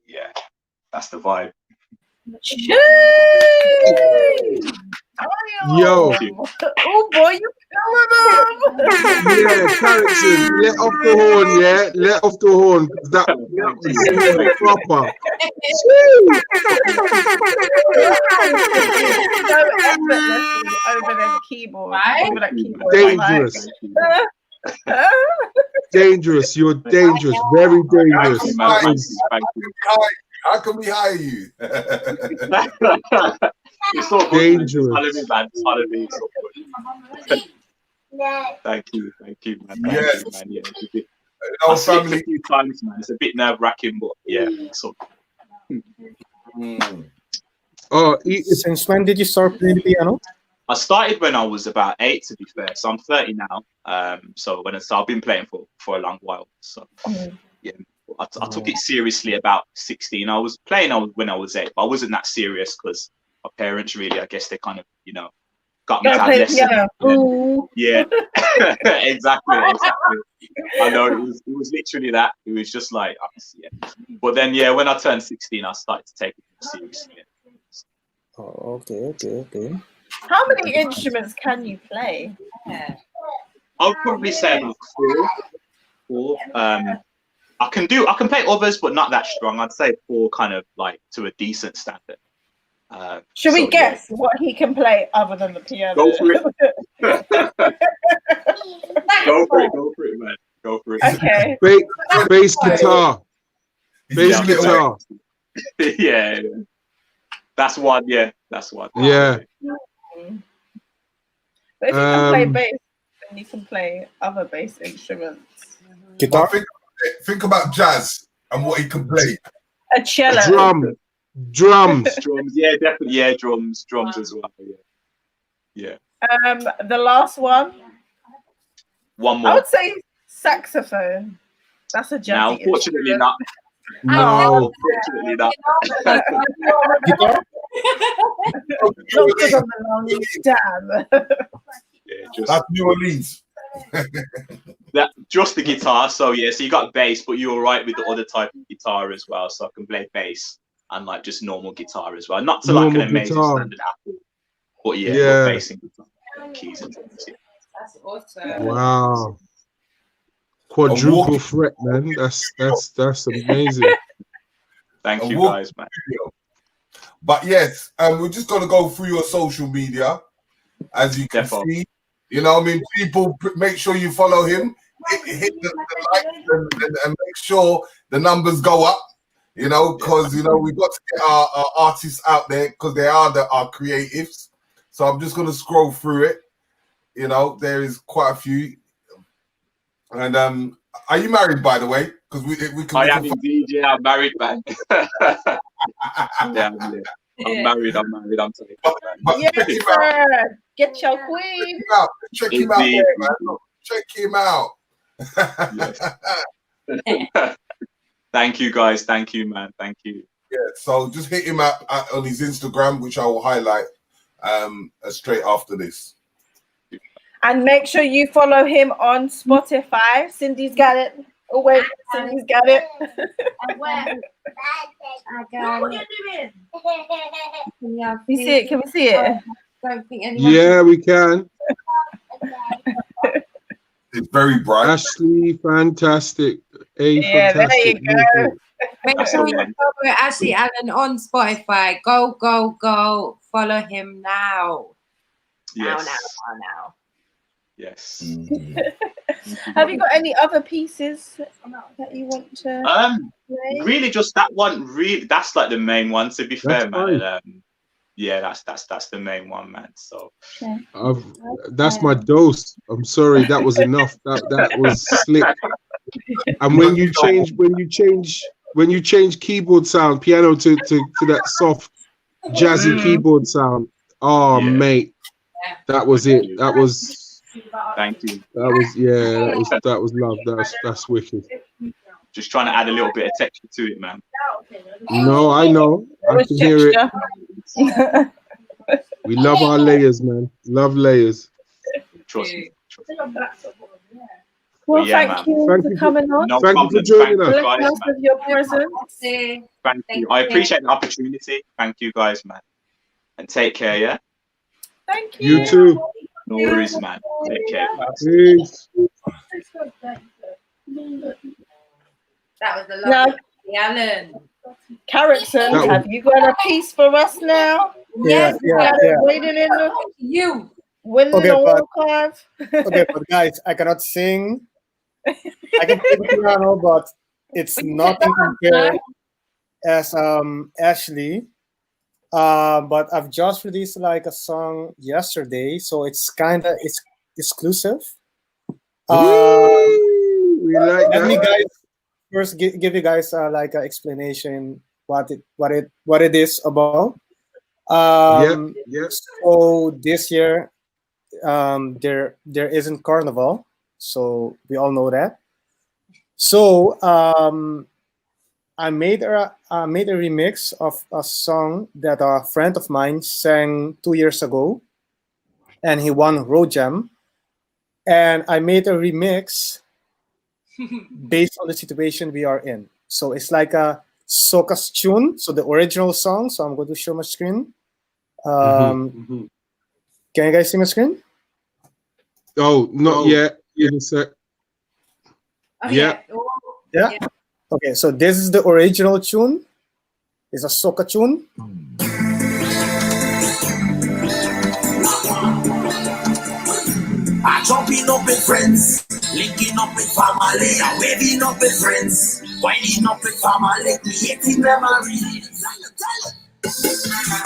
Yeah, that's the vibe. Shoo! Yo. Oh boy, you killing them! Yeah, KARIXON, let off the horn, yeah? Let off the horn. That was proper. So effortlessly over the keyboard. Right? Over that keyboard. Dangerous. Like, Dangerous. You're dangerous. Very dangerous. Thank you. How can we hire you? It's so good. Dangerous. Follow me, man. Follow me. It's so good. Thank you, man. Thank you, man. Yeah. It's a bit, I've seen it a few times, man. It's a bit nerve-wracking, but yeah. So. Oh, since when did you start playing piano? I started when I was about 8, to be fair. So I'm 30 now. So when I've been playing for a long while. So yeah, I took it seriously about 16. I was playing when I was 8, but I wasn't that serious because my parents really, I guess they kind of, got me to have lessons. Yeah, exactly. I know it was literally that. It was just like, yeah. But then, yeah, when I turned 16, I started to take it seriously. Oh, okay. how many instruments can you play? I would probably say about 4. I can play others, but not that strong. I'd say 4, kind of like to a decent standard. Should we guess what he can play other than the piano? Go for it. Go for it, man. Go for it. Okay. Bass guitar. Bass guitar. Yeah. That's one. Yeah, that's one. Yeah. But if you can play bass, then you can play other bass instruments. Guitar. Think about jazz and what he can play. A cello. Drums. Yeah, definitely. Yeah, drums as well. Yeah. The last one. One more. I would say saxophone. That's a jazzy. No, unfortunately not. No. Unfortunately not. Not because of the long damn. Yeah, that's New Orleans. Just the guitar. So yeah, so you got bass, but you're right with the other type of guitar as well. So I can play bass and like just normal guitar as well. Not to like an amazing standard Apple, but yeah. Bass and guitar, keys and things. Yeah. That's awesome. Wow. Quadruple threat, man. That's amazing. Thank you guys, man. But yes, we're just gonna go through your social media, as you can see. You know, people, make sure you follow him, hit the likes, and make sure the numbers go up. Because we've got to get our artists out there because they are our creatives. So I'm just gonna scroll through it. There is quite a few. And are you married, by the way? Because we can. I am indeed. Yeah, I'm married, man. I'm married. I'm sorry. Yes, sir. Get your queen. Check him out, man. Check him out. Thank you, guys. Thank you, man. Thank you. Yeah. So just hit him up on his Instagram, which I will highlight straight after this. And make sure you follow him on Spotify. Cindy's got it. Oh wait, Cindy's got it. I got it. Can we see it? Can we see it? Yeah, we can. It's very bright. Ashley, fantastic. Yeah, there you Fantastic. go. Make That's sure the you one. follow Ashley Allen on Spotify. Go, go, go. Follow him now. Yes. Now. Yes. Have you got any other pieces that you want to play? Really, just that one. Really, that's like the main one. To be fair, man. fine. Yeah, that's the main one, man. So Okay. That's my dose. I'm sorry, that was enough. That was slick. And when you change keyboard sound, piano to that soft jazzy keyboard sound, oh Yeah. mate, that was it. That was thank you. that was love. That's wicked. Just trying to add a little bit of texture to it, man. No, I know. I can hear it. We love our layers, man. Love layers. Trust me. Well, Yeah, thank man. you for coming on. No Thank you problem. for joining Thank us. you guys, Bless us man. with your presence. Thank you. I appreciate the opportunity. Thank you guys, man. And take care, yeah? Thank you. You too. No worries, man. Take care. Peace. That was the Now, love Allen. KARIXON, That have you got a piece for us now? Yes, yeah. Waiting in the you. winning Okay, the but- archive. Okay, but guys, I cannot sing. I can play the piano, but it's nothing compared as Ashley. But I've just released like a song yesterday, so it's kind of exclusive. We like Let me that. guys first give you guys like an explanation what it is about. Yep. So this year there isn't carnival, so we all know that. So I made a remix of a song that a friend of mine sang 2 years ago, and he won Road Jam. And I made a remix based on the situation we are in. So it's like a soca's tune, so the original song. So I'm going to show my screen. Can you guys see my screen? Oh, not yet. In a sec. Oh, Yeah. Yeah. Okay, so this is the original tune. It's a soca tune. I jumping up with friends, linking up with family, and waving up with friends, winding up with family, creating memories.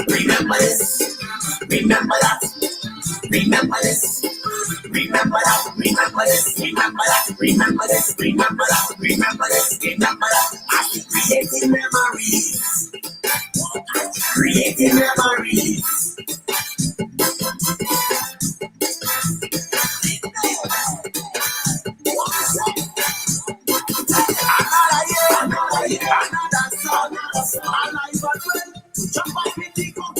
Remember this, remember that, remember this, remember that, remember this, remember that, remember this, remember that, remember this, remember that. I'm creating memories, creating memories. Another year, another song, alive and well. Jump up in the coat, I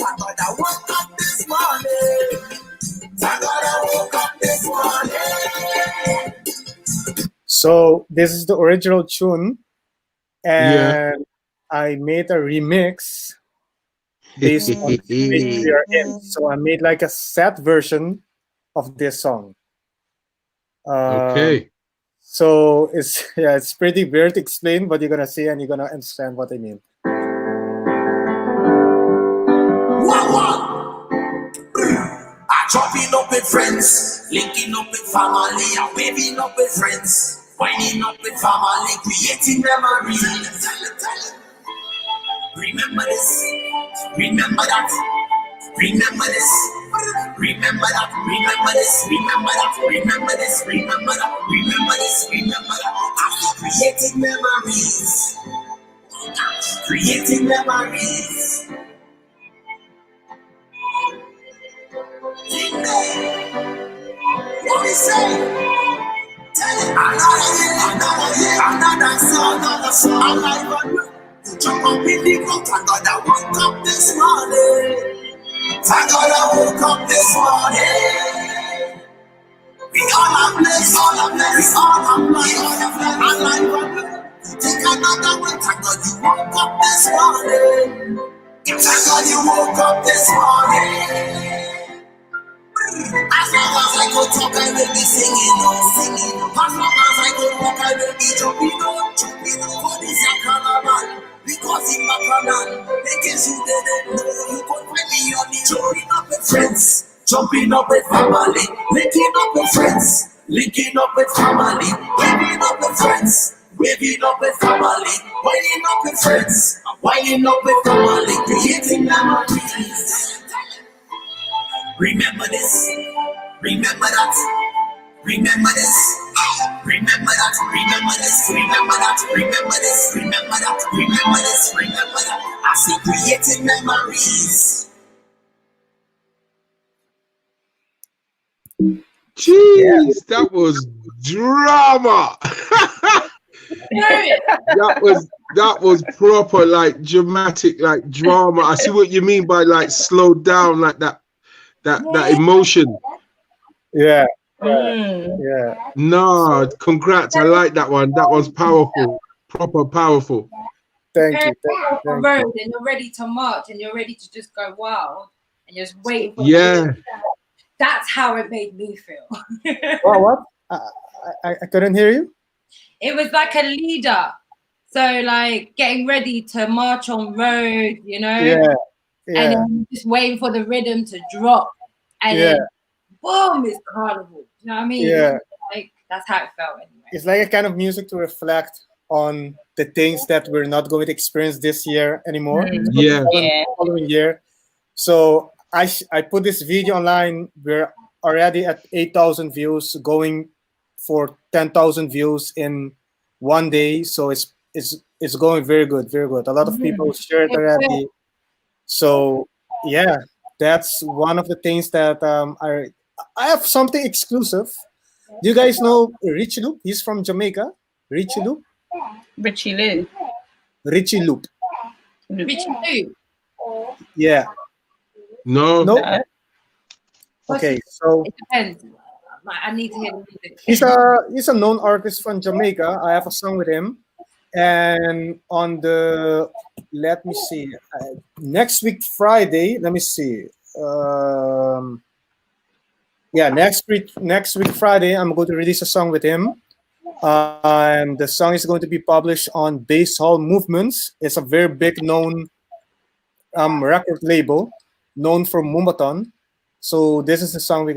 woke up this morning. I woke up this morning. So this is the original tune, and I made a remix based on the situation we are in. So I made like a sad version of this song. Okay. So it's pretty weird to explain, but you're gonna see and you're gonna understand what I mean. I chopping up with friends, linking up with family, and waving up with friends, winding up with family, creating memories. Remember this, remember that. Remember this, remember that, remember this, remember that, remember this, remember that, remember this, remember that. I'm creating memories, creating memories. What we say? Tell it. Another song, alive and well. Jump up in the boat and God, I woke up this morning. Thank God I woke up this morning. We all are blessed, all are blessed, all are blessed, alive and well. Take another one, thank God you woke up this morning. Thank God you woke up this morning. As long as I could talk, I will be singing on. As long as I could walk, I will be jumping on. For this a carnival, because in Bacanan, in case you didn't know, you could find me on the jumping up with friends, jumping up with family, linking up with friends, linking up with family, waving up with friends, waving up with family, winding up with friends, winding up with family, creating memories. Remember this, remember that, remember this, remember that, remember this, remember that, remember this, remember that, remember this, remember that. I see creating memories. Jeez, that was drama. that was proper, like dramatic, like drama. I see what you mean by like slowed down, like that emotion. Yeah. Yeah. No, congrats. I like that one. That was powerful. Proper powerful. Thank you. And you're ready to march and you're ready to just go wild and you're just waiting for that's how it made me feel. Oh, what? I couldn't hear you. It was like a leader. So like getting ready to march on road, you know? Yeah. And then just waiting for the rhythm to drop. And then boom, it's carnival. You know what I mean? Yeah. Like that's how it felt anyway. It's like a kind of music to reflect on the things that we're not going to experience this year anymore. Following year. So I put this video online. We're already at 8,000 views, going for 10,000 views in one day. So it's going very good, very good. A lot of people shared already. So yeah, that's one of the things that I have something exclusive. Do you guys know Richie Loop? He's from Jamaica. Richie Loop. Richie Lou. Richie Loop. Richie Lou. Yeah. No. Okay, so it depends. I need to hear the music. He's a known artist from Jamaica. I have a song with him, and on the let me see next week Friday. Let me see. Next week Friday, I'm going to release a song with him. And the song is going to be published on Bass Hall Movements. It's a very big known record label, known from Mumbaton. So this is the song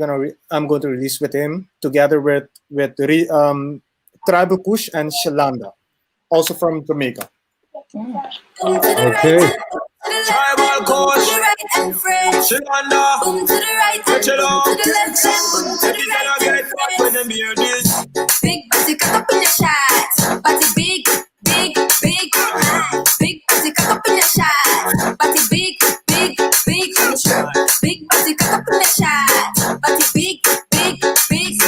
I'm going to release with him together with Tribal Kush and Shalanda, also from Jamaica. Okay. Tribal Kush, Shalanda, chill out. Get back when them hear this. Big body cut up in your shots, body big, big, big, big body cut up in your shots, body big, big, big, big body cut up in your shots, body big, big, big,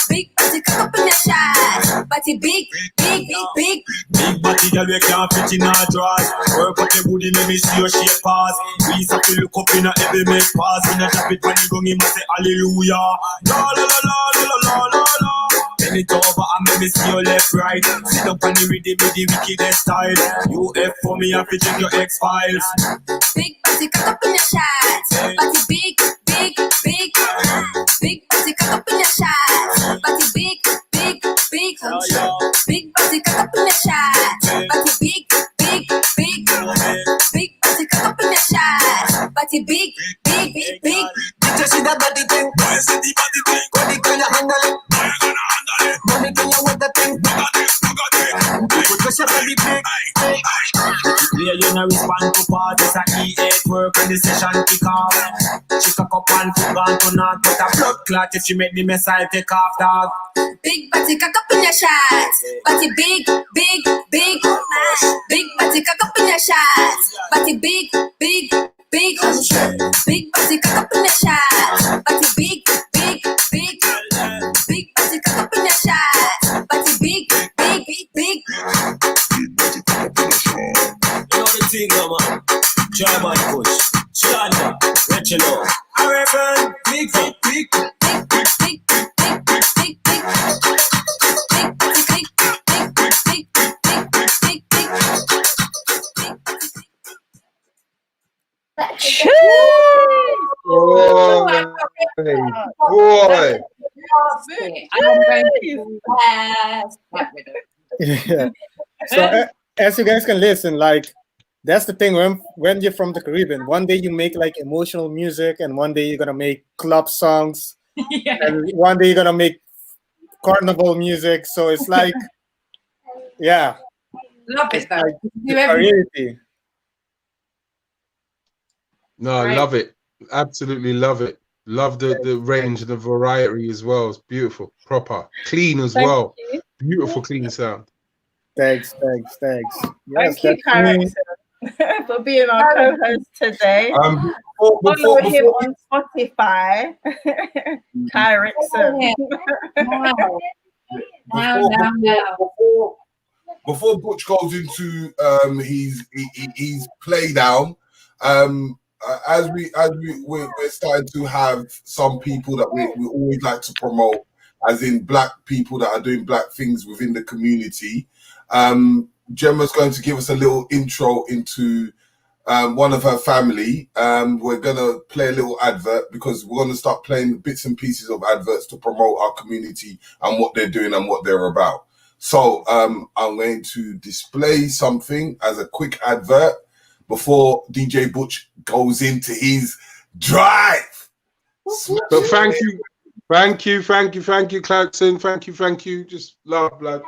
big body cut up in your shots, body big, big, big. Big body girl we can't fit in our drawers. Work out the booty, make me see your shape pass. We used to look up in a every make pass. When you drop it when you go in, say hallelujah. La la la la la la la la. Bend it over and make me see your left right. Sit up on the rhythm with the wickedest style. You F for me and check your X-Files. Big body cut up in your shots, body big, big, big, big body cut up in your shots, body big, big, big, big body cut up in your shots, body big, big, big, big body cut up in your shots, body big, big, big, big. Did you see that body thing? I see the body thing. Body can you handle it? Mommy, can you want that thing? Put pressure on the big. Yeah, you know respond to parties at E8 work when the session kick off. She cock up and foot gone to knock, but a blood clot if she make the missile take off, dog. Big body cock up in your shots, body big, big, big, big body cock up in your shots, body big, big, big, big body cock up in your shots, body big, big, big, big body cock up in your shots, body big, big, big. You know the thing, man. Tribal Kush, Shalanda, let you know. I reckon big, big, big, big, big, big, big, big, big, big, big, big, big, big, big, Boy. I'm going to blast that rhythm. Yeah. So as you guys can listen, like that's the thing when you're from the Caribbean, one day you make like emotional music, and one day you're gonna make club songs, Yeah. and one day you're gonna make carnival music. So it's like, yeah, Love it's it though. like Do the everything. variety. No, I Right. love it. Absolutely love it. Love the range and the variety as well. It's beautiful, proper, clean as Thank well. you. Beautiful, clean sound. Thanks. Yes, Thank you, that's me. KARIXON, for being our co-host today. Follow Before him on Spotify, KARIXON. before Butch goes into his play down, as we're starting to have some people that we always like to promote, as in black people that are doing black things within the community. Gemma's going to give us a little intro into one of her family. We're gonna play a little advert because we're gonna start playing bits and pieces of adverts to promote our community and what they're doing and what they're about. So I'm going to display something as a quick advert before DJ Butch goes into his drive. But thank you, Clarkson. Thank you. Just love, blood.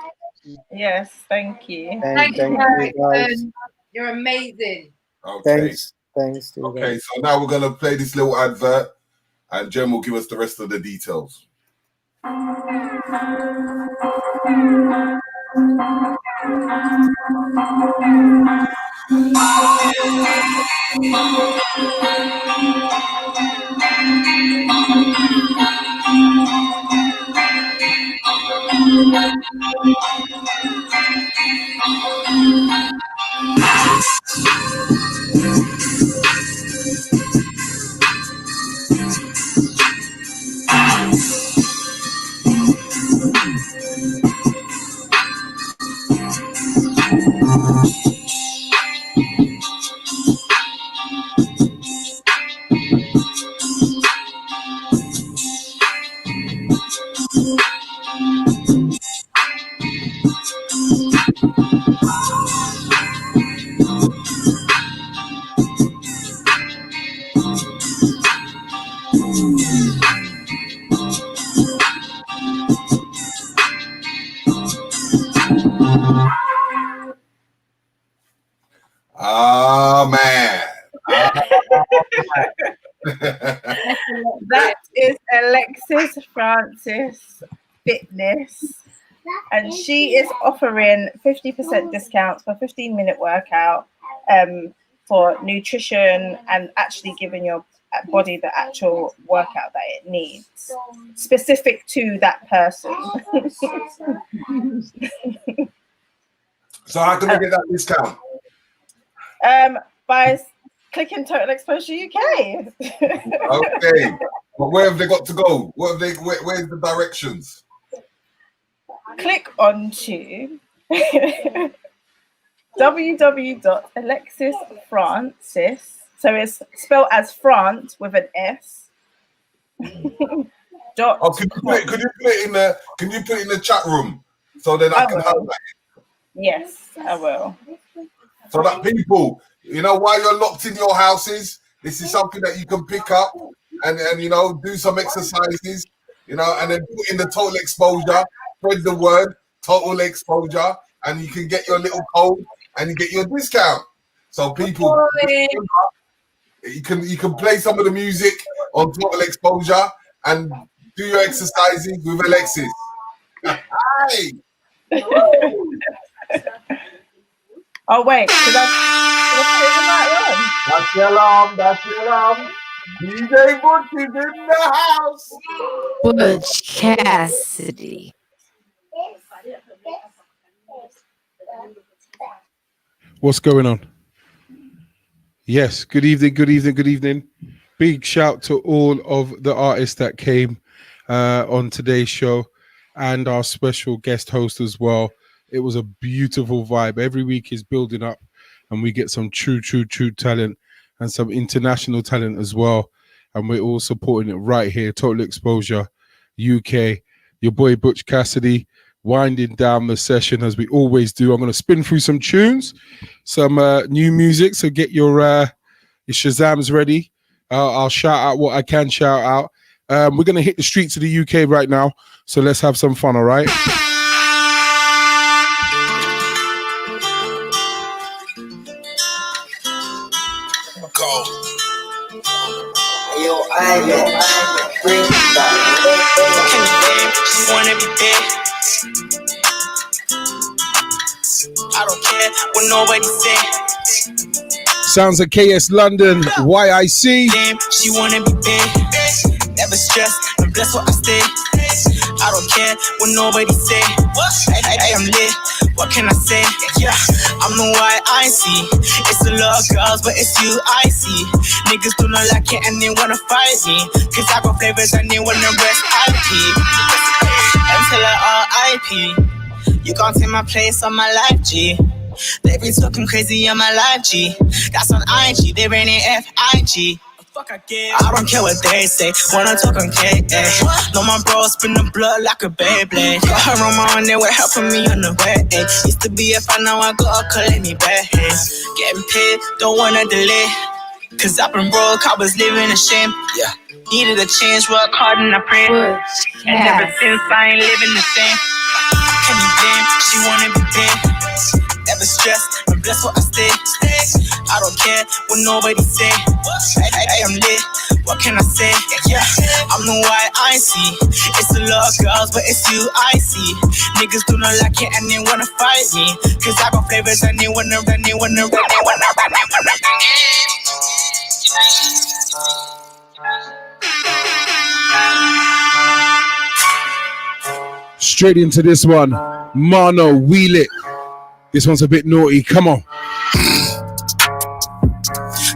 Yes, thank you. Thank you, guys. KARIXON. You're amazing. Okay. Thanks to you Okay, guys. so now we're gonna play this little advert, and Jem will give us the rest of the details. Oh man. That is Alexis Francis Fitness, and she is offering 50% discounts for 15-minute workout for nutrition and actually giving your body the actual workout that it needs, specific to that person. So how can we get that discount? By clicking Total Exposure UK. Okay. But where have they got to go? What have they? Where's the directions? Click onto www.alexisfrancis. So it's spelled as France with an S. Dot. Oh, could you put it in the? Can you put it in the chat room so then I can have that? Yes, I will. So that people, you know, while you're locked in your houses, this is something that you can pick up and you know, do some exercises, you know, and then put in the Total Exposure, spread the word, Total Exposure, and you can get your little code and you get your discount. So people, you can play some of the music on Total Exposure and do your exercises with Alexis. Hi. Oh wait, should I That's the alarm. That's the alarm. DJ Butch is in the house. Butch Cassidy. What's going on? Yes, good evening. Big shout to all of the artists that came on today's show and our special guest host as well. It was a beautiful vibe. Every week is building up and we get some true talent and some international talent as well. and we're all supporting it right here. Total Exposure UK. Your boy Butch Cassidy winding down the session as we always do. I'm going to spin through some tunes, some new music. So get your Shazams ready. I'll shout out what I can shout out. We're going to hit the streets of the UK right now. So let's have some fun, all right? Go. Bring she want everything. I don't care what nobody say. Sounds of KS London, YIC. She wanna be big, never stress, and bless what I stay. I don't care what nobody say. I am lit, what can I say? Yeah, I'm the YIC. It's a lot of girls, but it's you I see. Niggas do not like it and they wanna fight me, cause I got flavors and they wanna rest IP. Until I RIP. You can't take my place on my life, G. They be talking crazy on my life, G. That's on IG, they raining FIG. I don't care what they say, wanna talk on K. No, my bro spin the blood like a Beyblade. Got her on my own, they were helping me on the way. Used to be a fan, now I gotta collect me back. Getting paid, don't wanna delay. Cause I've been broke, I was living in shame. Yeah. Needed a change, work hard and I pray. And ever since I ain't living the same. Can you blame? She wanna be big. Never stressed, and bless what I stay. I don't care what nobody say. I am lit, what can I say? Yeah, I'm the YIC. It's a lot of girls, but it's you I see. Niggas do not like it and they wanna fight me, cause I got flavors and they wanna run. Straight into this one. Mano, wheel it. This one's a bit naughty. Come on.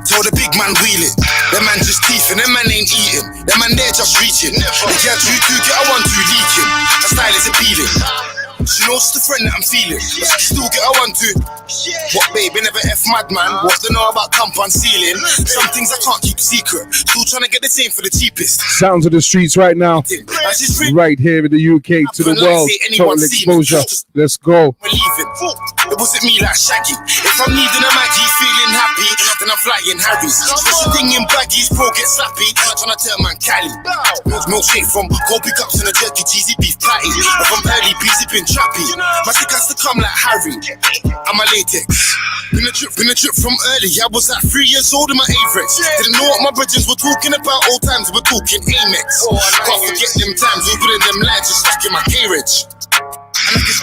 Tell the big man wheel it. Them man just teething, them man ain't eating. Them man there just reaching. They can't do two, get a 1-2 leaking. Her style is appealing. She knows the friend that I'm feeling, but she still get a 1-2. What baby, never F madman. What they know about compound ceiling? Some things I can't keep secret. Still trying to get the same for the cheapest. Sounds of the streets right now. Right here in the UK to the world. Total Exposure. Let's go. It wasn't me like Shaggy. If I'm needing a Maggie, feeling happy, then I'm flying Harry's. Special thing in baggies, bro get slappy. I'm trying to tell man Cali. Milkshake from cold pickups and a jerky cheesy beef patty. If I'm early, busy been trappy. My stick has to come like Harry. I'm a latex. Been a trip from early. I was like 3 years old in my Averex. Didn't know what my brothers were talking about. Old times we're talking Amex. Can't forget them times, including them lads just stuck in my carriage.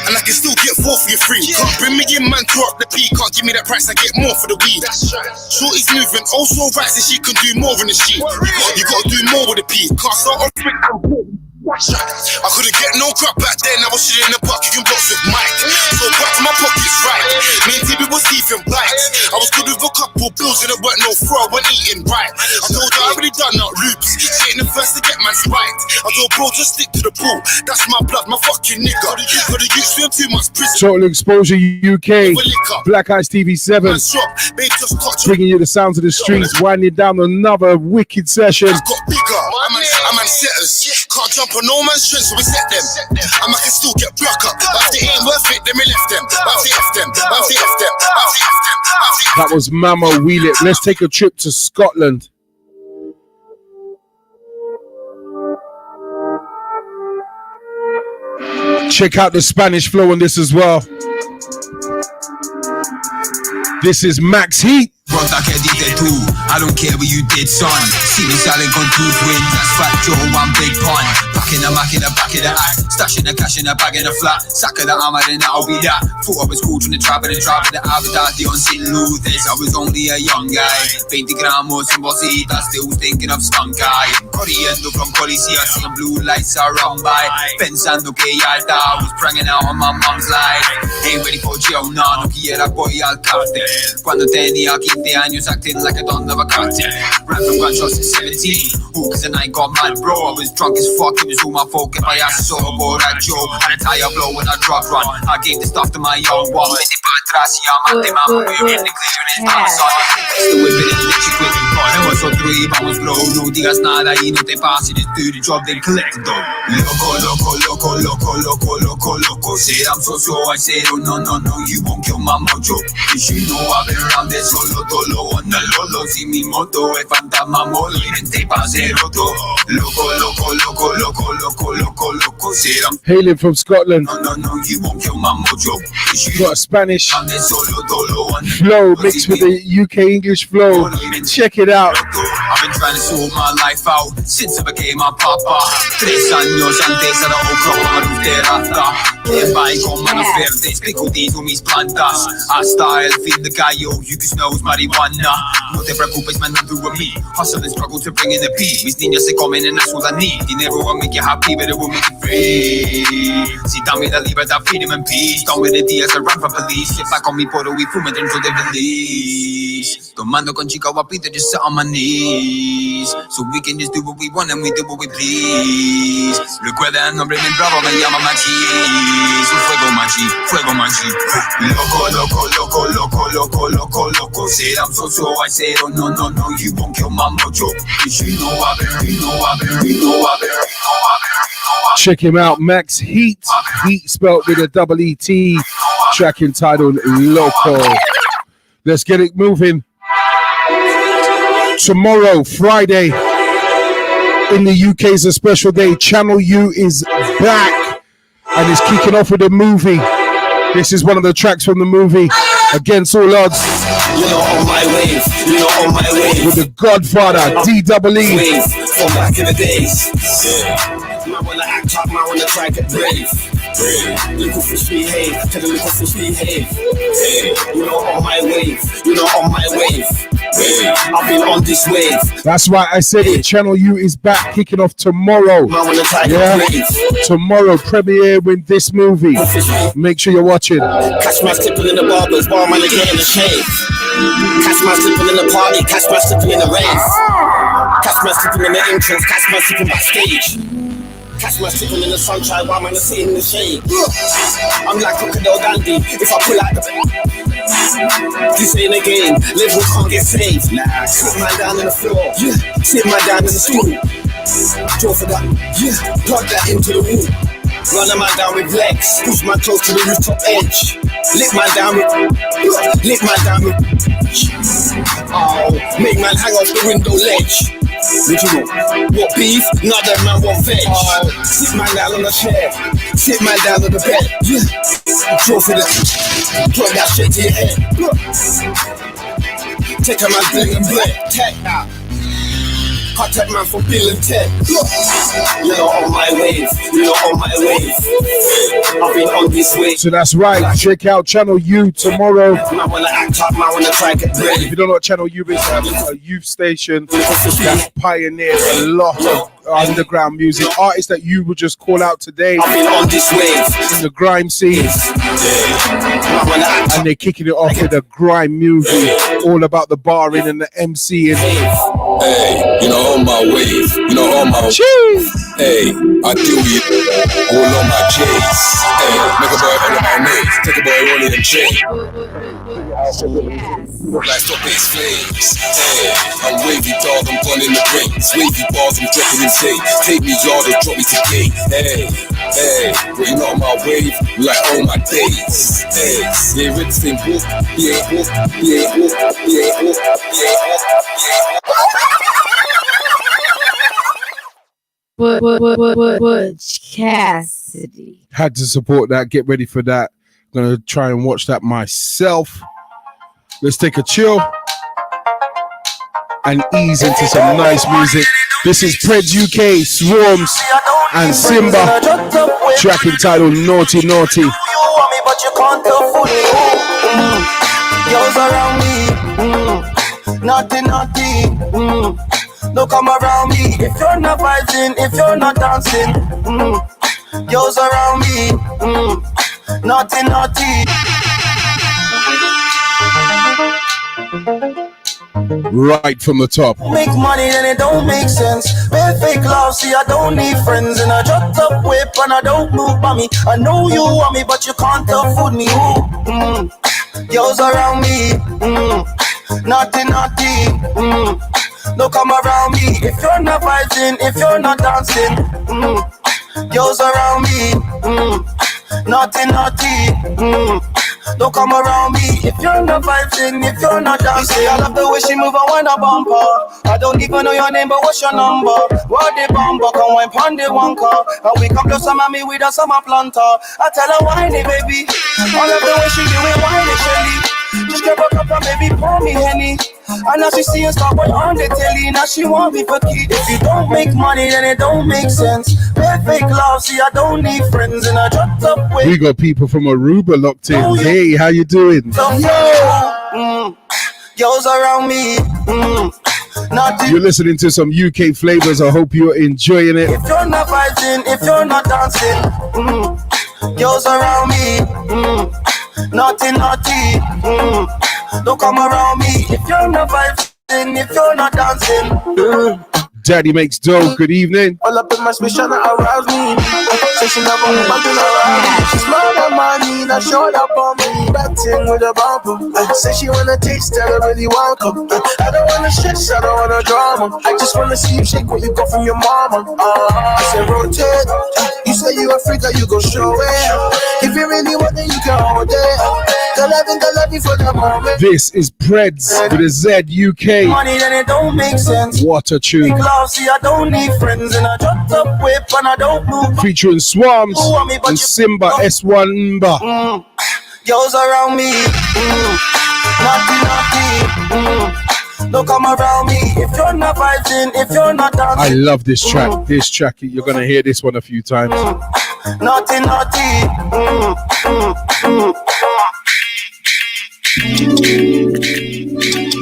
And I can still get 4 for your free. Can't bring me in, man, throw up the P. Can't give me that price, I get more for the weed. Shorty's moving, also right, so she can do more in the sheet. You gotta do more with the P. Can't start off quick and pull. I couldn't get no crap back then, I was shit in the bucket and box with Mike. So back to my pockets, right. Me and TB was thief and bites. I was good with a couple bills and it weren't no throw when eating right. I told her I already done out loops. She ain't the first to get man spiked. I told bro, just stick to the pool. That's my blood, my fucking nigga. Got the youth swim too much prison. Total Exposure UK. Black Eyes TV 7. Bringing you the sounds of the streets, winding down another wicked session. I got bigger. I'm man setters. Can't jump on no man's strength, so we set them. And I can still get block up. But if they ain't worth it, then we left them. But if they F them, but if they F them, but if they F them, but if they F them. That was Mama Wheel It. Let's take a trip to Scotland. Check out the Spanish flow on this as well. This is Max Heat. Brother, que dices tú? I don't care what you did, son. See me selling on 2 twins. That's Fat Joe, one big pun. Back in the Mac in the back of the act. Stashing the cash in the bag in the flat. Sack of the armor, then that'll be that. Thought I was cool from the trap of the trap. The Avedati on St. Louis. I was only a young guy. 20 gramos and bositas. Still thinking of skunk guy. Corriendo from policía. Seeing blue lights are run by. Pensando que ya está. I was pranging out on my mom's life. Ain't ready for jail, no. No quiera voy al cártel. Cuando tenía 15 behind you's acting like I don't have a cocktail. Ran from gunshots at 17. Hookers and I got mad, bro. I was drunk as fuck, it was all my fault. If I asked so about that Joe, had a tire blow when I drug run. I gave the stuff to my young one. Mesi pa atrás y amante, mama, muy bien, declaro en el pasado. Estoy bien, de chico, ponemos otro y vamos blow. No digas nada y no te pases, just do the job, then collect the dough. Loco, loco, loco, loco, loco, loco, loco. Said I'm so, I said, oh no, no, no, you won't kill my mojo. Cause you know I've been around there solo, dolo, on the lolo. Si mi moto es fantasma molo y vente pa' ser roto. Loco, loco, loco, loco, loco, loco, loco. Said I'm Hailing from Scotland. no, no, no, you won't kill my mojo. Got a Spanish flow mixed with the UK English flow. Check it out. I've been trying to sort my life out since I became a papa. 3 años antes era otro como de rata. Que va con manos verdes, que cuido mis plantas. Hasta el fin de gallo, you can snow marihuana. No te preocupes, man, I'm through with me. Hustle and struggle to bring in the P. Mis niñas se comen and that's all I need. Dinero will make you happy, but it will make you free. Si dame la libertad, freedom and peace. Don't with the días I run from police. Sit back on mi poro y fume dentro de release. Tomando con chica guapita, just sit on my knees. So we can just do what we want and we do what we please. Recuerda el nombre bien bravo, me llama Machi. So fuego Machi, fuego Machi. Loco, loco, loco, loco, loco, loco, loco. Said I'm so, I said, oh no, no, no, you won't kill my mojo. Cause you know I've been, you know I've been, you know I've been, you know I've been. Check him out, Max Heat. Heat spelled with a double E-T. Track entitled Loco. Let's get it moving. Tomorrow, Friday, in the UK is a special day. Channel U is back and is kicking off with a movie. This is one of the tracks from the movie, Against All Odds. You know, on my wave, you know, on my wave. With the Godfather, D-double-E. Wave from back in the days. Yeah. Man wanna act up, man wanna try get brave. Little fish behave, tell the little fish behave. Hey, you know, on my wave, you know, on my wave. Hey, I've been on this wave. That's why I said it. Channel U is back, kicking off tomorrow. Yeah, tomorrow premiere with this movie. Make sure you're watching. Catch my slipping in the barbers, bar man again in the shade. Catch my slipping in the party, catch my slipping in the rave. Catch my slipping in the entrance, catch my slipping backstage. Catch my slipping in the sunshine while man is sitting in the shade. I'm like Crocodile Dandy if I pull out the. This ain't a game, living can't get saved. Nah, sit man down on the floor, yeah. Sit man down in the stool. Draw for that, yeah. Plug that into the wall. Run a man down with legs, push man close to the rooftop edge. Lick man down with, oh, make man hang off the window ledge. What you want? What beef? Not that man want veg. Oh, sit man down on the chair, sit man down on the bed. Yeah, draw for the, plug that shit to your head. Take a man bling and bling, take that. Cut that man from Bill and Ted. You know, on my wave. You know, on my wave. I've been on this wave. So that's right. Check out Channel U tomorrow. I wanna act up, I wanna try get brave. If you don't know what Channel U is, it's a youth station that pioneered a lot of underground music. Artists that you would just call out today. I've been on this wave. In the grime scene. And they're kicking it off with a grime movie. All about the barring and the MCing. Hey, you know, on my wave, you know, on my hey, I do it all on my J's. Hey, make a boy on my knees, take a boy rolling in chain. Like stop his flames. Hey, I'm wavy dog, I'm gone in the brains. Wavy bars, I'm dropping insane. Take me yard or drop me to gate. Hey, hey, but you know on my wave, like all my days. Hey, he ain't read the same book, he ain't book, he ain't book, he ain't book, he ain't book, he ain't book. Butch Cassidy. Had to support that. Get ready for that. Gonna try and watch that myself. Let's take a chill and ease into some nice music. This is Preds UK, Swarms, and Simba. Track entitled Naughty Naughty. Girls around me, naughty naughty. Don't come around me if you're not vibing, if you're not dancing. Girls around me, naughty naughty. right from the top. Make money and it don't make sense. Bare fake love, see I don't need friends. And I dropped up whip and I don't move by me. I know you want me, but you can't afford me. Girls around me, naughty, naughty. Don't come around me if you're not vibing, if you're not dancing. Girls around me, naughty, naughty. Don't come around me if you're not vibing, if you're not dancing. You say I love the way she move and wind a bumper. I don't even know your name, but what's your number? What the bumper, come wine pon the one car. And we come to some mommy with a summer planter. I tell her whiny baby, I love the way she do it whiny Shelly. Just grab a cup and baby pour me Henny. And now she see a star boy on the telly. Now she want me for key. If you don't make money, then it don't make sense. Bare fake love, see I don't need friends. And I dropped up with We got people from Aruba locked in. Hey, how you doing? Girls around me. You're listening to some UK flavors. I hope you're enjoying it. If you're not vibing, if you're not dancing, girls around me, naughty, naughty. Don't come around me if you're not vibing, if you're not dancing. Daddy makes dough. Good evening. All up in my space trying to arouse me. Say she never want bumping around. She smiled at money, now showed up on me. Batting with a bumper. Say she wanna taste, tell her really welcome. I don't wanna stress, I don't wanna drama. I just wanna see you shake what you got from your mama. I said rotate. You say you a freak, you go show it. If you really want it, you can hold it. The love for the moment. This is Preds with a Z UK. Money, then it don't make sense. What a tune. See, I don't need friends and I dropped up whip and I don't move. Featuring Swams and Simba S1 Mba. Girls around me, naughty, naughty. Don't come around me if you're not vibing, if you're not dancing. I love this track. This track, you're gonna hear this one a few times. Naughty, naughty.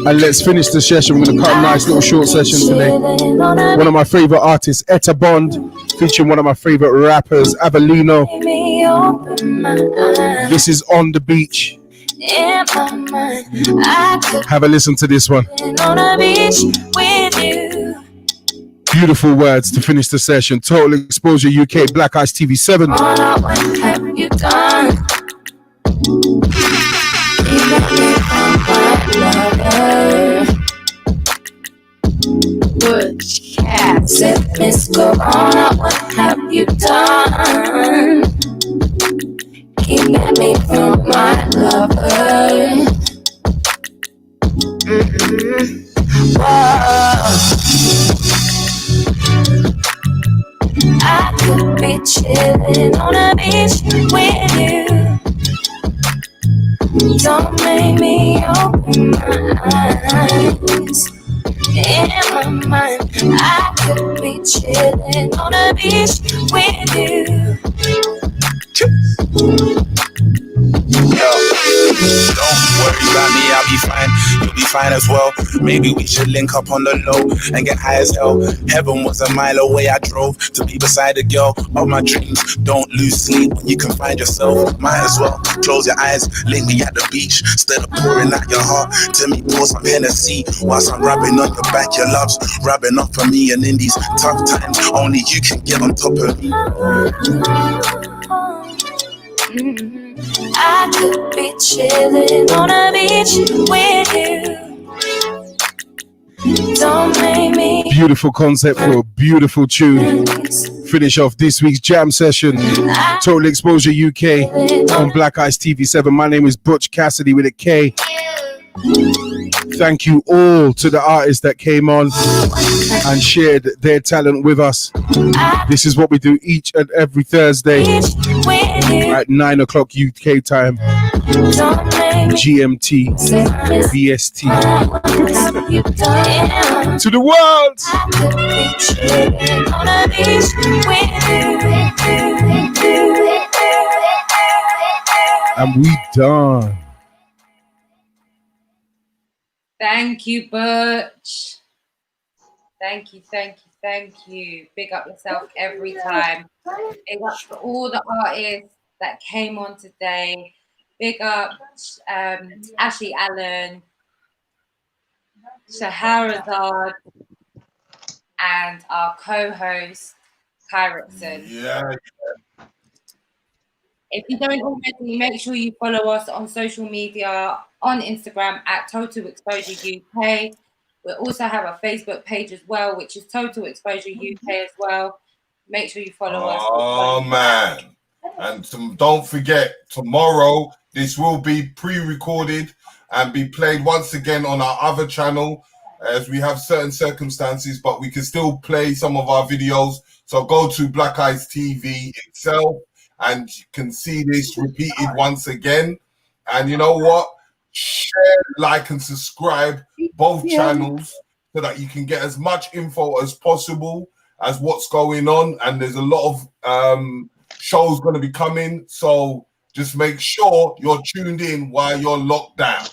And let's finish the session. We're gonna cut a nice little short session today. One of my favorite artists, Etta Bond, featuring one of my favorite rappers, Avelino. This is On the Beach. Have a listen to this one. Beautiful words to finish the session. Total Exposure UK, Black Ice TV 7. Butch Cassidy, Miss Corona, what have you done? Keeping me from my lover. Whoa. I could be chilling on a beach with you. Don't make me open my eyes. In my mind, I could be chilling on a beach with you. Don't worry about me, I'll be fine. You'll be fine as well. Maybe we should link up on the low and get high as hell. Heaven was a mile away, I drove to be beside a girl of my dreams. Don't lose sleep when you can find yourself. Might as well close your eyes, lay me at the beach. Instead of pouring out your heart, tell me pour some Hennessy. Whilst I'm rubbing on your back, your love's rubbing off of me. And in these tough times, only you can get on top of me. I could be chilling on a beach with you. Don't make me. Beautiful concept for a beautiful tune. Finish off this week's jam session. Total Exposure UK on Black Ice TV 7. My name is Butch Cassidy with a K. Thank you all to the artists that came on and shared their talent with us. This is what we do each and every Thursday at 9 o'clock UK time, GMT, BST. To the world! And we done. Thank you, Butch. Thank you, thank you, thank you. Big up yourself every time. Big up to all the artists that came on today. Big up Ashley Allen, Shahrazad, and our co-host, KARIXON. Yeah. If you don't already, make sure you follow us on social media, on Instagram at Total Exposure UK. We also have a Facebook page as well, which is Total Exposure UK as well. Make sure you follow us. Oh, man. And don't forget, tomorrow, this will be pre-recorded and be played once again on our other channel, as we have certain circumstances, but we can still play some of our videos. So go to Black Eyes TV itself, and you can see this repeated once again. And you know what? Share, like, and subscribe both channels so that you can get as much info as possible as what's going on. And there's a lot of shows going to be coming. So just make sure you're tuned in while you're locked down.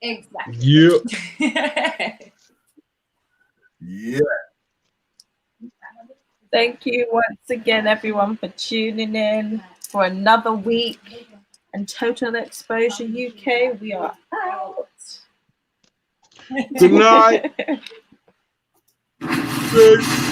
Exactly. Yeah. Yeah. Thank you once again, everyone, for tuning in for another week. And Total Exposure UK, we are out. Good night. Peace.